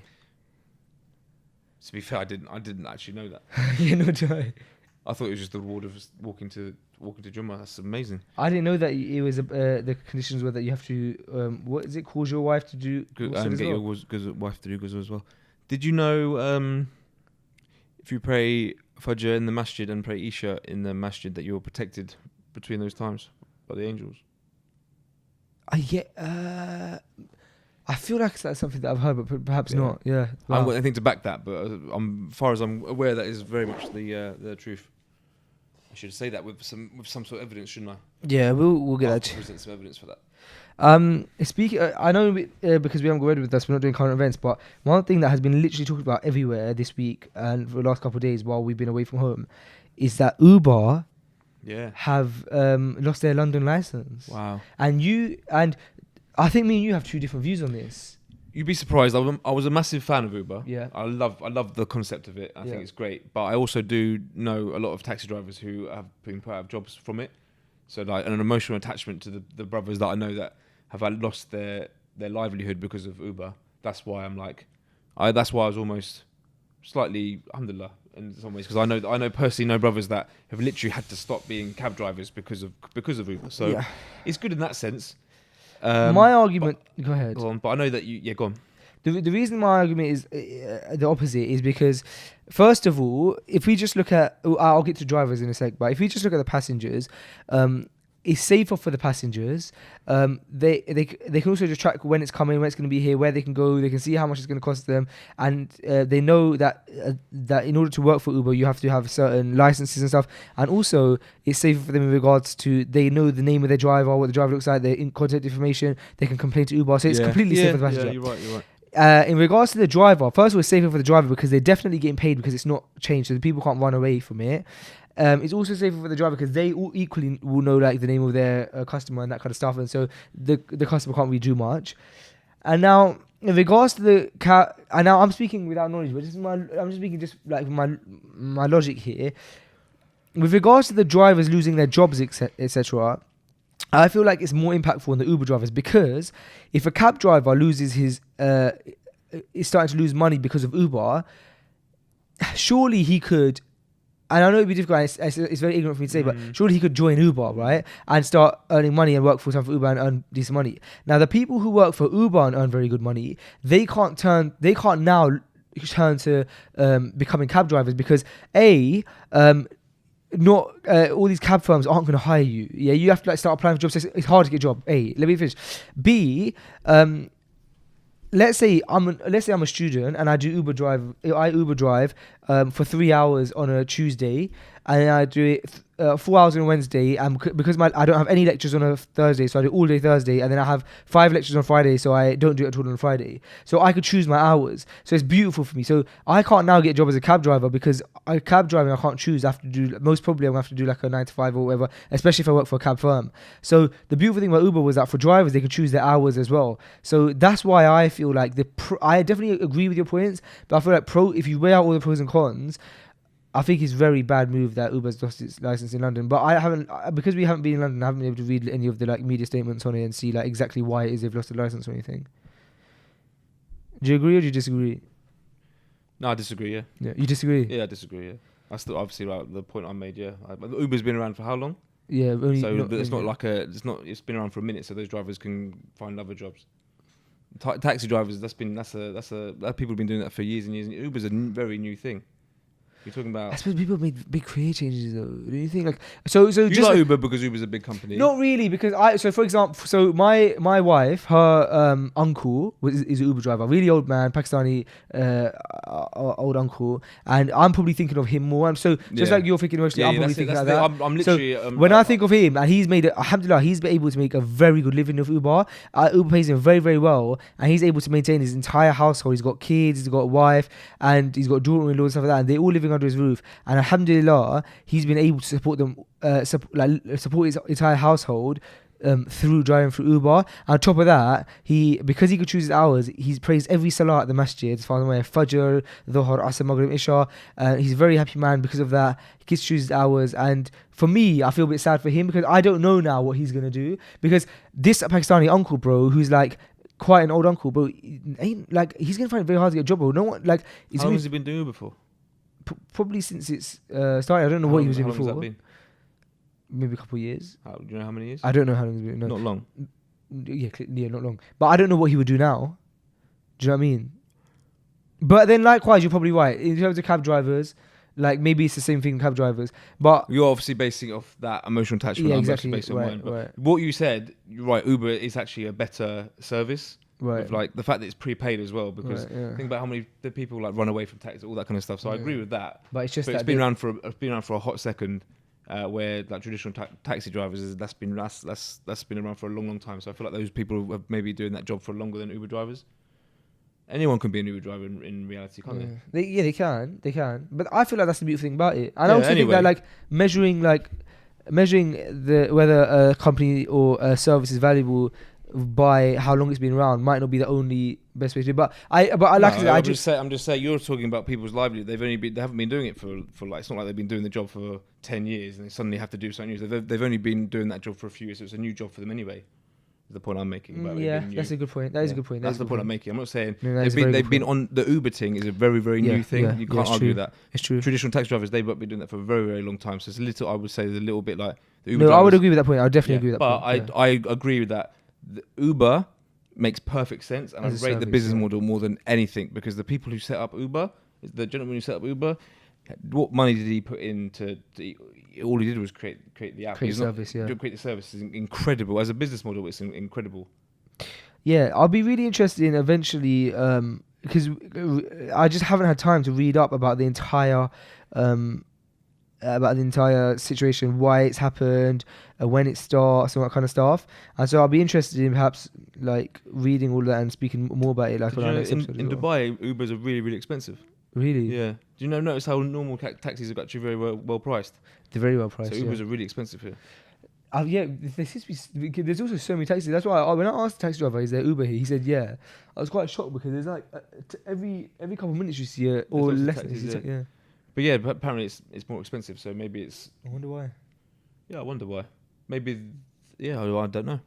To be fair, I didn't actually know that.
Yeah, no, do I.
I thought it was just the reward of walking to Jummah. That's amazing.
I didn't know that it was the conditions were that you have to what is it? Cause your wife to do
Good,
ghusl
and
as
get
well?
your wife to do ghusl as well. Did you know if you pray Fajr in the masjid and pray Isha in the masjid that you're protected between those times by the angels?
I feel like that's something that I've heard, but perhaps
Yeah.
not. Yeah.
I haven't
Wow.
got anything to back that, but as far as I'm aware, that is very much the truth. I should say that with some sort of evidence, shouldn't I?
Yeah, we'll get
I'll
that.
present some evidence for that.
Speaking, I know because we haven't got ready with us, we're not doing current events. But one thing that has been literally talked about everywhere this week and for the last couple of days while we've been away from home, is that Uber
Yeah.
have lost their London license.
Wow.
And I think me and you have two different views on this.
You'd be surprised. I was a massive fan of Uber.
Yeah.
I love the concept of it. I
Yeah.
think it's great. But I also do know a lot of taxi drivers who have been put out of jobs from it. So like an emotional attachment to the brothers that I know that have lost their livelihood because of Uber. That's why I'm like, that's why I was almost slightly alhamdulillah in some ways, because I know personally know brothers that have literally had to stop being cab drivers because of Uber. So
Yeah.
it's good in that sense.
My argument. Go ahead.
Go on, but I know that go on.
The reason my argument is the opposite is because, first of all, if we just look at, I'll get to drivers in a sec, but if we just look at the passengers, it's safer for the passengers. They can also just track when it's coming, when it's going to be here, where they can go. They can see how much it's going to cost them, and they know that in order to work for Uber, you have to have certain licenses and stuff. And also, it's safer for them in regards to they know the name of their driver, what the driver looks like, their contact information. They can complain to Uber, so it's completely safe for the passenger.
Yeah, you're right.
In regards to the driver, first of all, it's safer for the driver because they're definitely getting paid because it's not changed, so the people can't run away from it. It's also safer for the driver because they all equally will know like the name of their customer and that kind of stuff, and so the customer can't really do much. And now, in regards to the cat, and now I'm speaking without knowledge, but I'm just speaking just like my logic here. With regards to the drivers losing their jobs, etc. I feel like it's more impactful on the Uber drivers because if a cab driver loses his, is starting to lose money because of Uber, surely he could, and I know it'd be difficult, it's very ignorant for me to say, but surely he could join Uber, right? And start earning money and work full time for Uber and earn decent money. Now, the people who work for Uber and earn very good money, they can't now turn to becoming cab drivers because not all these cab firms aren't going to hire you. Yeah, you have to like start applying for jobs. It's hard to get a job. A, let me finish. B, let's say I'm a student and I Uber drive for 3 hours on a Tuesday, and I do it 4 hours on a Wednesday, and because I don't have any lectures on a Thursday, so I do all day Thursday, and then I have 5 lectures on Friday, so I don't do it at all on Friday. So I could choose my hours. So it's beautiful for me. So I can't now get a job as a cab driver because cab driving I can't choose. I have to do, most probably I'm going to have to do like a 9 to 5 or whatever, especially if I work for a cab firm. So the beautiful thing about Uber was that for drivers they could choose their hours as well. So that's why I feel like I definitely agree with your points, but I feel like if you weigh out all the pros and cons, I think it's a very bad move that Uber's lost its license in London. But because we haven't been in London, I haven't been able to read any of the like media statements on it and see like exactly why it is they've lost the license or anything. Do you agree or do you disagree?
No, I disagree. Yeah.
Yeah, you disagree.
Yeah, I disagree. Yeah. That's obviously like the point I made. Yeah. Uber's been around for how long?
Yeah, only
So it's been around for a minute, so those drivers can find other jobs. Taxi drivers, that's people have been doing that for years and years. And Uber's a very new thing. You're talking about.
I suppose people have made big career changes though. Do you think like so?
You
just
like Uber because Uber's a big company.
Not really, because for example, my wife, her uncle is an Uber driver, really old man, Pakistani old uncle, and I'm probably thinking of him more. And so just like you're thinking emotionally, I'm probably thinking like that.
I'm literally.
So when I think of him, and he's made alhamdulillah, he's been able to make a very good living with Uber. Uber pays him very, very well, and he's able to maintain his entire household. He's got kids, he's got a wife, and he's got daughter-in-law and stuff like that, and they're all living under his roof. And alhamdulillah, he's been able to support them, support his entire household through driving through Uber. And on top of that, because he could choose his hours, he's praised every salah at the masjid, as far as I'm aware, Fajr, Dhuhr, Asr, Maghrib, Isha. He's a very happy man because of that. He gets to choose his hours. And for me, I feel a bit sad for him because I don't know now what he's going to do. Because this Pakistani uncle, bro, who's like quite an old uncle, bro, ain't like, he's going to find it very hard to get a job, bro. No one, like,
How long has he been doing Uber for?
probably since it's started. I don't know what he was doing
How long has
before.
that been?
Maybe a couple of years.
Do you know how many years?
I don't know how long it's been. No.
Not long.
Yeah, not long. But I don't know what he would do now. Do you know what I mean? But then likewise, you're probably right. In terms of cab drivers, like maybe it's the same thing with cab drivers. But
You're obviously basing it off that emotional attachment.
yeah,
I'm
exactly.
based on
Right,
mine. But
right,
what you said, you're right. Uber is actually a better service.
right.
With like the fact that it's prepaid as well, because
Right, yeah.
think about how many the people like run away from taxis, all that kind of stuff. So I
Yeah.
agree with that.
But it's just
But
that
it's been around for a hot second, where like traditional taxi drivers that's been around for a long time. So I feel like those people are maybe doing that job for longer than Uber drivers. Anyone can be an Uber driver in reality, can't they?
They can. But I feel like that's the beautiful thing about it. And I
Yeah,
also think
anyway.
that like measuring whether a company or a service is valuable by how long it's been around might not be the only best way to do it. But I like I said,
I'm just saying you're talking about people's livelihood. They haven't been doing it for like, it's not like they've been doing the job for 10 years and they suddenly have to do something new. They've only been doing that job for a few years, so it's a new job for them anyway. Is the point I'm making about it
yeah,
being new.
that's a good point. That is a good point.
That's the point I'm making. I'm not saying
No, that is a very
they've
good
been
point.
on the Uber thing is a very, very new thing.
Yeah,
You
yeah,
can't
it's
argue
true.
that.
It's true.
Traditional taxi drivers, they've been doing that for a very, very long time. So it's a little, I would say, there's a little bit like the Uber
No, I would
drivers-
agree with that point. I would definitely
Yeah,
agree with that
but
point. yeah.
I agree with that. The Uber makes perfect sense, and
As
I
a
rate the
service,
business
yeah.
model more than anything, because the people who set up Uber, the gentleman who set up Uber, what money did he put into? All he did was create the app.
Create
He's not-
service, yeah.
Create the service is incredible as a business model. It's incredible.
Yeah, I'll be really interested in eventually, because I just haven't had time to read up about the entire situation, why it's happened, when it starts, and that kind of stuff. And so I'll be interested in perhaps like reading all that and speaking more about it. Like
Did
on
you
our
know,
next episode
in
as well.
Dubai, Ubers are really, really expensive.
Really,
Yeah. Do you notice how normal taxis are actually very well priced?
they're very well priced.
So Ubers
yeah.
are really expensive here.
Yeah, there seems to be. There's also so many taxis. That's why when I asked the taxi driver, "Is there Uber here?" He said, "Yeah." I was quite shocked because there's like every couple of minutes you see it, or
loads of
less.
taxis,
Yeah.
But yeah, but apparently it's more expensive. So maybe it's.
I wonder why.
Yeah, I wonder why. Maybe. Yeah, I don't know.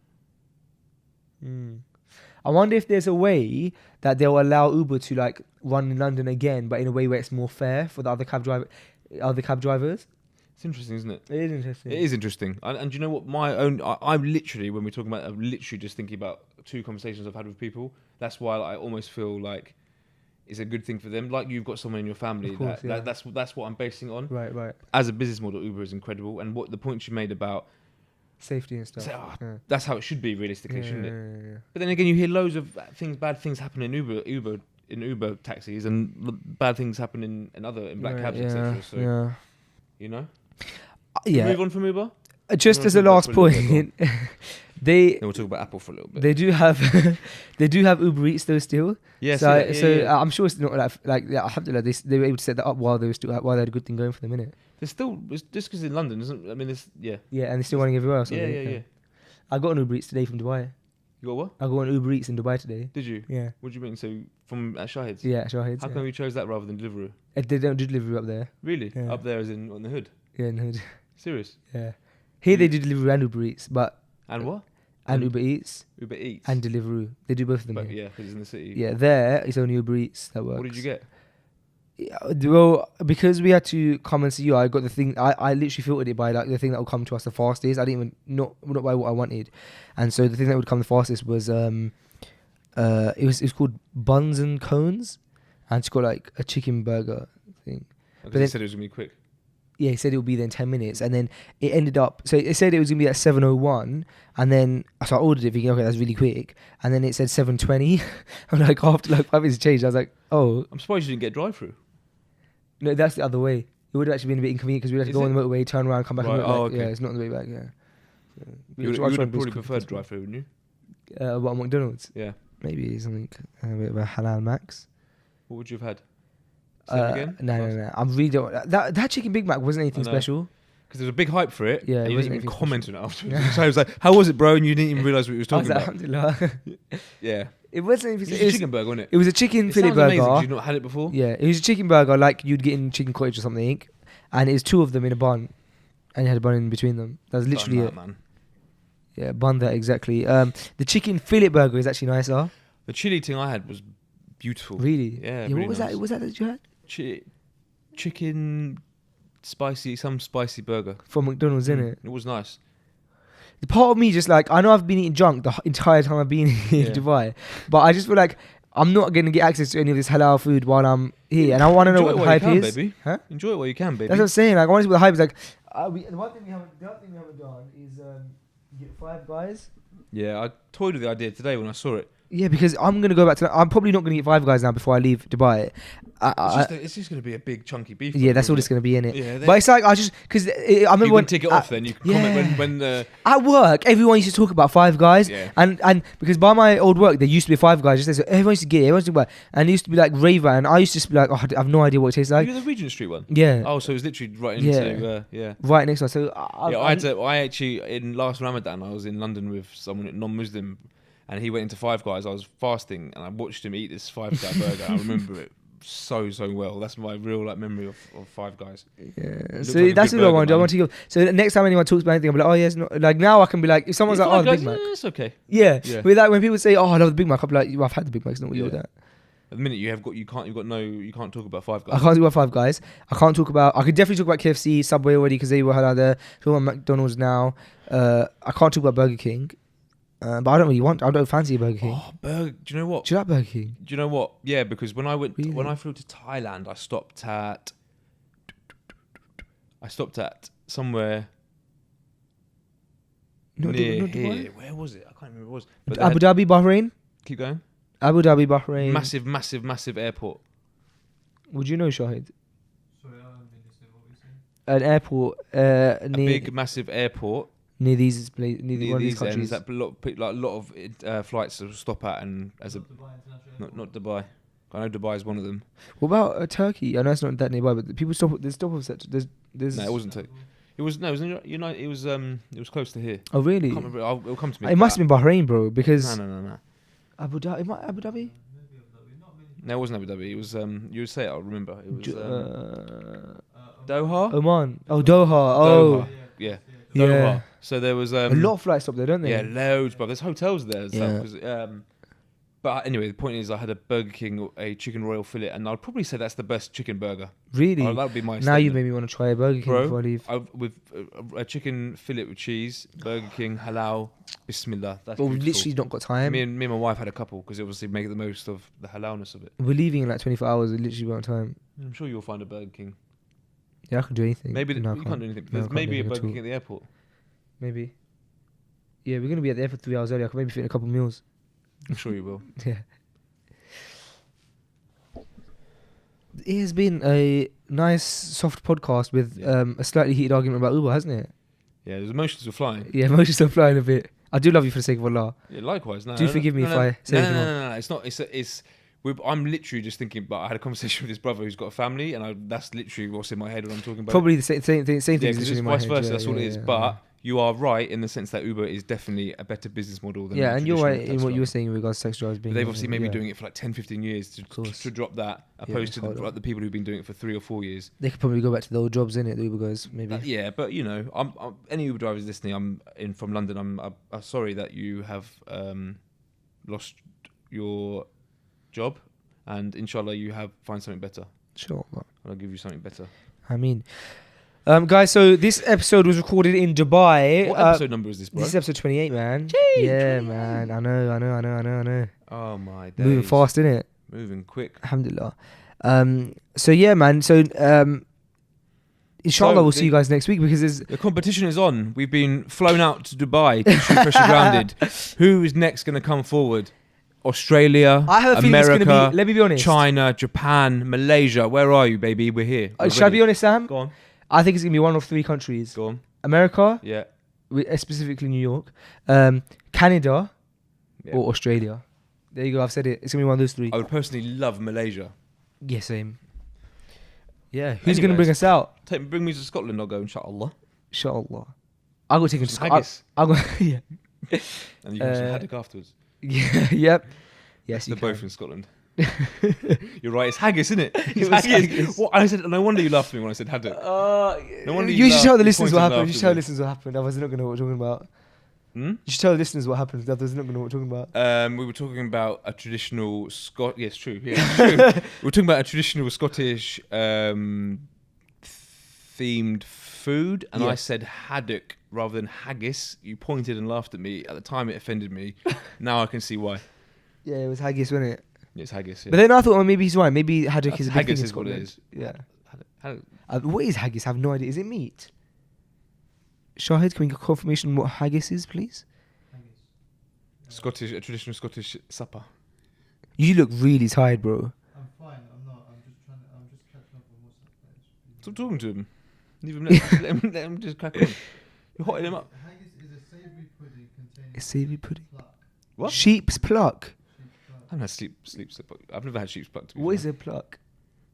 I wonder if there's a way that they'll allow Uber to like run in London again, but in a way where it's more fair for the other cab drivers.
It's interesting, isn't it?
It is interesting.
It is interesting. And do you know what? I'm literally, when we're talking about, I'm literally just thinking about 2 conversations I've had with people. That's why I almost feel like it's a good thing for them. Like you've got someone in your family.
Of course, yeah.
That's what I'm basing it on.
Right.
As a business model, Uber is incredible. And what the points you made about,
Safety and stuff.
say, oh,
Yeah.
that's how it should be realistically,
Yeah,
shouldn't it?
yeah.
But then again, you hear loads of bad things happen in Uber taxis, and bad things happen in black cabs, etc. So
yeah.
you know.
Yeah.
Move on from Uber.
Just
We'll
as a
talk about
last
it for a little
point, they
Then we'll talk about Apple for a little bit.
they do have Uber Eats though still.
Yeah,
So I'm sure it's not like alhamdulillah, they were able to set that up while they had a good thing going for them, innit?
There's still, just because in London, isn't? I mean, there's yeah.
Yeah, and they're still running everywhere else.
Yeah,
aren't
yeah,
they?
yeah.
I got an Uber Eats today from Dubai.
You got what?
I got an Uber Eats in Dubai today.
Did you?
Yeah.
What do you mean? So from Shahid's?
Yeah, Shahid.
How come you chose that rather than Deliveroo?
They don't do delivery up there.
Really?
Yeah.
Up there, as in on the hood?
Yeah, no.
Serious?
Yeah. Here they do delivery and Uber Eats, but
And what?
and Uber Eats
Uber Eats.
and Deliveroo. They do both of them.
But
here.
yeah, because it's in the city.
Yeah, there it's only Uber Eats that works.
What did you get?
Yeah, well, because we had to come and see you, I got the thing. I literally filtered it by like the thing that would come to us the fastest. I didn't even not by what I wanted, and so the thing that would come the fastest was it was called buns and cones, and it's got like a chicken burger thing.
Because
then-
they said it was gonna be quick.
Yeah, he said it would be there in 10 minutes, and then it ended up. So it said it was gonna be at 7:01, and then so I ordered it thinking, okay, that's really quick, and then it said 7:20. I'm like, after like 5 minutes changed, I was like, oh
I'm surprised you didn't get drive-through.
no, that's the other way. It would have actually been a bit inconvenient because we'd have to
Is
go on
it?
the motorway, turn around, come back.
Right,
and go back.
okay.
Yeah, it's not on the way back. Yeah.
You would have probably preferred drive-through, wouldn't you?
What, McDonald's?
Yeah.
Maybe something a bit of a halal max.
What would you have had? Same again?
No. I'm really don't. That chicken Big Mac wasn't anything
I know.
special.
Because there was a big hype for it.
Yeah,
and
it
you
wasn't
didn't even
anything
comment on it afterwards. So I was like, "How was it, bro?" And you didn't even realize what he was
I was
talking
like,
about.
alhamdulillah.
Yeah.
It wasn't anything.
It was
It
a
was,
chicken burger, wasn't it?
it was a chicken
It
fillet
sounds amazing 'cause
burger.
you've not had it before.
Yeah, it was a chicken burger like you'd get in chicken cottage or something, and it was 2 of them in a bun, and you had a bun in between them. That was literally
Done
it.
that, man.
Yeah, bun that exactly. The chicken fillet burger is actually nicer.
The chili thing I had was beautiful.
Really?
Yeah,
What
really
was
nice.
that? Was that you had?
Chili. chicken some spicy burger.
from McDonald's, innit?
It was nice.
The part of me just like, I know I've been eating junk the entire time I've been in
Yeah.
Dubai, but I just feel like I'm not going to get access to any of this halal food while I'm here, and I want to know
Enjoy
what
it
the
while you
hype
can,
is.
baby.
Huh?
Enjoy it while you can, baby.
That's what I'm saying. Like, I want to see what the hype is. Like, the other thing we haven't done is get Five Guys.
Yeah, I toyed with the idea today when I saw it.
Yeah, because I'm gonna go back to. I'm probably not gonna get Five Guys now before I leave Dubai.
It's just going to be a big chunky beef.
Yeah, that's all
isn't
it's gonna be in it.
Yeah,
But it's like I just because I remember
you
when
can tick it off. Then you can comment when
at work everyone used to talk about Five Guys,
Yeah.
and because by my old work there used to be Five Guys just there, so everyone used to get it, everyone used to buy it, and it used to be like raver, and I used to just be like, oh, I have no idea what it tastes like.
You're the Regent Street one.
Yeah,
Oh, so it was literally right
Yeah.
into yeah.
right next one. So
I actually in last Ramadan I was in London with someone non-Muslim, and he went into Five Guys. I was fasting, and I watched him eat this Five-Star burger. I remember it so well. That's my real memory of Five Guys.
Yeah,
Looks
so
like a
that's
good
what I
burger,
want to do. I
man.
want to go. So next time anyone talks about anything, I'm like, oh yeah, it's not like now I can be like, if someone's like, oh, the Big Mac.
It's okay.
Yeah.
Yeah.
With that, when people say, "Oh, I love the Big Mac," I'll be like, well, "I've had the Big Mac. It's not what you
Yeah.
ordered."
At the minute you can't talk about Five
I
Guys.
can't talk about Five Guys. I can't talk about. I could definitely talk about KFC, Subway already because they were halal there. Talk about McDonald's now. I can't talk about Burger King, but I don't really want. I don't fancy a Burger King.
Oh, burger! Do you know what?
Do you like Burger King?
Do you know what? Yeah, because when I
Really?
flew to Thailand, I stopped at somewhere
Not
near
Not
here.
Dubai?
Where was it? I can't remember where it was. But they
Abu
had-
Dhabi, Bahrain.
keep going.
Abu Dhabi, Bahrain.
Massive airport.
Would you know, Shahid?
Sorry, I haven't been listening. What were you saying?
An airport
A
near
big massive airport.
near these places, near
Near
one of these
these ends
countries.
that a lot of flights to stop at, and as a
Not Dubai International
not Dubai. I know Dubai is one of them.
What about Turkey? I know it's not that nearby, but people stop. There's stop off. There's.
No, it wasn't. It was It was close to here.
Oh
I
really?
can't remember. It'll come to me.
It must have been Bahrain, bro, because
No.
Abu Dhabi. Abu Dhabi?
Maybe Abu Dhabi. Not many.
No, it wasn't Abu Dhabi. It was you would say it. I'll remember. It was
Oman.
Doha.
Oman. Oh, Doha. Oh,
Yeah.
yeah.
Doha. So there was
A lot of flights stop there, don't they?
yeah, loads, bro. There's hotels there and
Yeah.
stuff. 'Cause, but anyway, the point is, I had a Burger King, a chicken royal fillet, and I'd probably say that's the best chicken burger.
Really?
Oh, that would be my.
Now you
statement.
made me want to try a Burger King
Bro,
before I leave.
with a chicken fillet with cheese, Burger King halal, Bismillah. That's
But we've
beautiful.
literally not got time.
Me and my wife had a couple because obviously make the most of the halalness of it.
We're leaving in like 24 hours. We literally won't have time.
I'm sure you'll find a Burger King.
Yeah, I can do anything.
Maybe
No, I
you can't do anything.
No, I
There's
can't
maybe
do
a
anything at
Burger
all.
King at the airport.
Maybe. Yeah, we're gonna be at the airport 3 hours early. I can maybe fit in a couple meals.
I'm sure you will.
Yeah. It has been a nice, soft podcast with
Yeah.
a slightly heated argument about Uber, hasn't it?
Yeah, the emotions were flying.
Yeah, emotions are flying a bit. I do love you for the sake of Allah.
Yeah, likewise. No,
Do forgive me if I say anything wrong.
No. It's not. I'm literally just thinking. But I had a conversation with his brother who's got a family, and that's literally what's in my head when I'm talking about.
Probably the same thing.
Yeah,
Same thing.
because it's vice versa. That's all it is. But you are right in the sense that Uber is definitely a better business model than
yeah,
the
and you're
traditional
right in
taxi
what you were
driver.
saying in regards to taxi drivers being.
But they've obviously maybe
yeah.
doing it for like 10, 15 years
course.
to drop that,
Yeah,
opposed
it's
to
harder.
the people who've been doing it for 3 or 4 years.
They could probably go back to the old jobs, innit? The Uber guys, maybe.
Yeah, but you know, I'm any Uber drivers listening. I'm in from London. I'm sorry that you have lost your job, and inshallah you find something better.
Sure.
I'll give you something better.
I mean, guys. So this episode was recorded in Dubai.
What episode number is this, bro?
This is episode 28, man. Yeah, man. I know.
Oh my days.
Moving fast, innit?
Moving quick.
Alhamdulillah. So yeah, man. So inshallah,
So
we'll see you guys next week because there's
The competition is on. We've been flown out to Dubai to shoot Pressure Grounded. Who is next going to come forward? Australia,
I have a feeling it's
America,
gonna be. Let me be honest.
China, Japan, Malaysia. Where are you, baby? We're here. We're
Shall I
ready.
be honest, Sam?
Go on.
I think it's gonna be one of 3 countries:
Go on.
America,
Yeah.
specifically New York, Canada,
Yeah.
or Australia. There you go. I've said it. It's gonna be one of those 3.
I would personally love Malaysia.
Yeah, same. Yeah. Who's gonna
Anyways.
bring us out?
Bring me to Scotland. I'll go, inshallah.
Inshallah. I'll go take him to
Some
Scotland.
haggis.
I'll go. Yeah.
And you can have some
Uh,
haddock afterwards.
Yeah. Yep. Yes,
They're
you
both
can.
in Scotland. You're right. It's haggis, isn't it? It's
was
haggis.
haggis.
What, I said. No wonder you laughed at me when I said haddock. No wonder
you should
laughed.
tell the
You
listeners
pointed
what
and
happened. You
laughed
should
at
tell the
me.
listeners what happened. Otherwise, they're not gonna know what we're talking about. You should tell the listeners what happens. Others are not going to know what we're talking about.
We were talking about a traditional Yes, true. Yeah, it's true. We were talking about a traditional Scottish themed food, and
Yeah.
I said haddock rather than haggis. You pointed and laughed at me. At the time, it offended me. Now I can see why.
Yeah, it was haggis, wasn't it?
It's haggis. Yeah.
But then I thought, well, maybe he's right. Maybe haddock is a big
Haggis
thing in
is what it
Scotland.
is.
Yeah.
Haddock.
What is haggis? I have no idea. Is it meat? Shahid, can we get confirmation on what haggis is, please?
A traditional Scottish supper.
You look really tired, bro.
I'm fine. I'm not. I'm just catching up on what's happening.
Stop talking to him. Leave him. Let him just crack on. You're hotting him up.
Haggis is a savoury pudding containing
A savoury pudding.
pluck.
What?
Sheep's pluck.
Sheep's pluck.
I haven't had sheep's pluck. I've never had sheep's pluck. To be
What
fair.
is a pluck?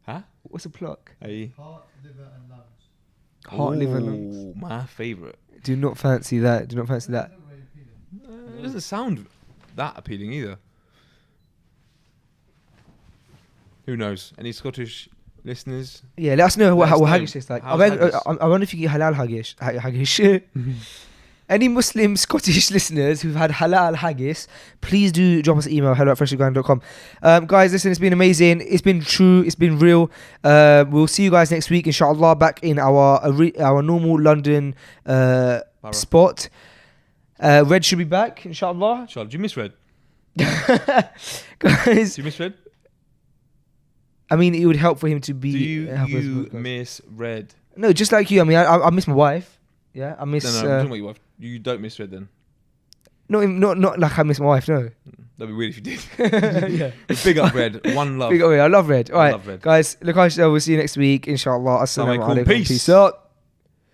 Huh?
What's a pluck?
Hey.
Heart, liver, and lungs.
Heart, liver, lungs.
Ooh, my favourite.
Do not fancy that. Do not fancy that.
Not very appealing.
It doesn't sound that appealing either. Who knows? Any Scottish listeners?
Yeah, let us know
Let us
what
know.
haggis tastes like. I
How's
wonder,
haggis?
I wonder if you get halal haggis. Haggis. Any Muslim Scottish listeners who've had halal haggis, please do drop us an email, hello@freshlyground.com. Guys, listen, it's been amazing. It's been true. It's been real. We'll see you guys next week, inshallah, back in our normal London spot. Red should be back, inshallah.
Charles, do you miss Red?
Guys,
Do you miss Red?
I mean, it would help for him to be.
Do you
help us podcast.
miss Red?
No, just like you. I mean, I miss my wife. Yeah, I miss.
No, I'm talking about your wife. You don't miss Red then?
Not like I miss my wife. No.
That'd be weird if you did.
Yeah.
Big up Red. One love.
Big up, I love Red. All right,
love Red.
guys. Look, we'll see you next week, inshallah. Assalamu
Assalamu alaikum.
alaikum. Peace out.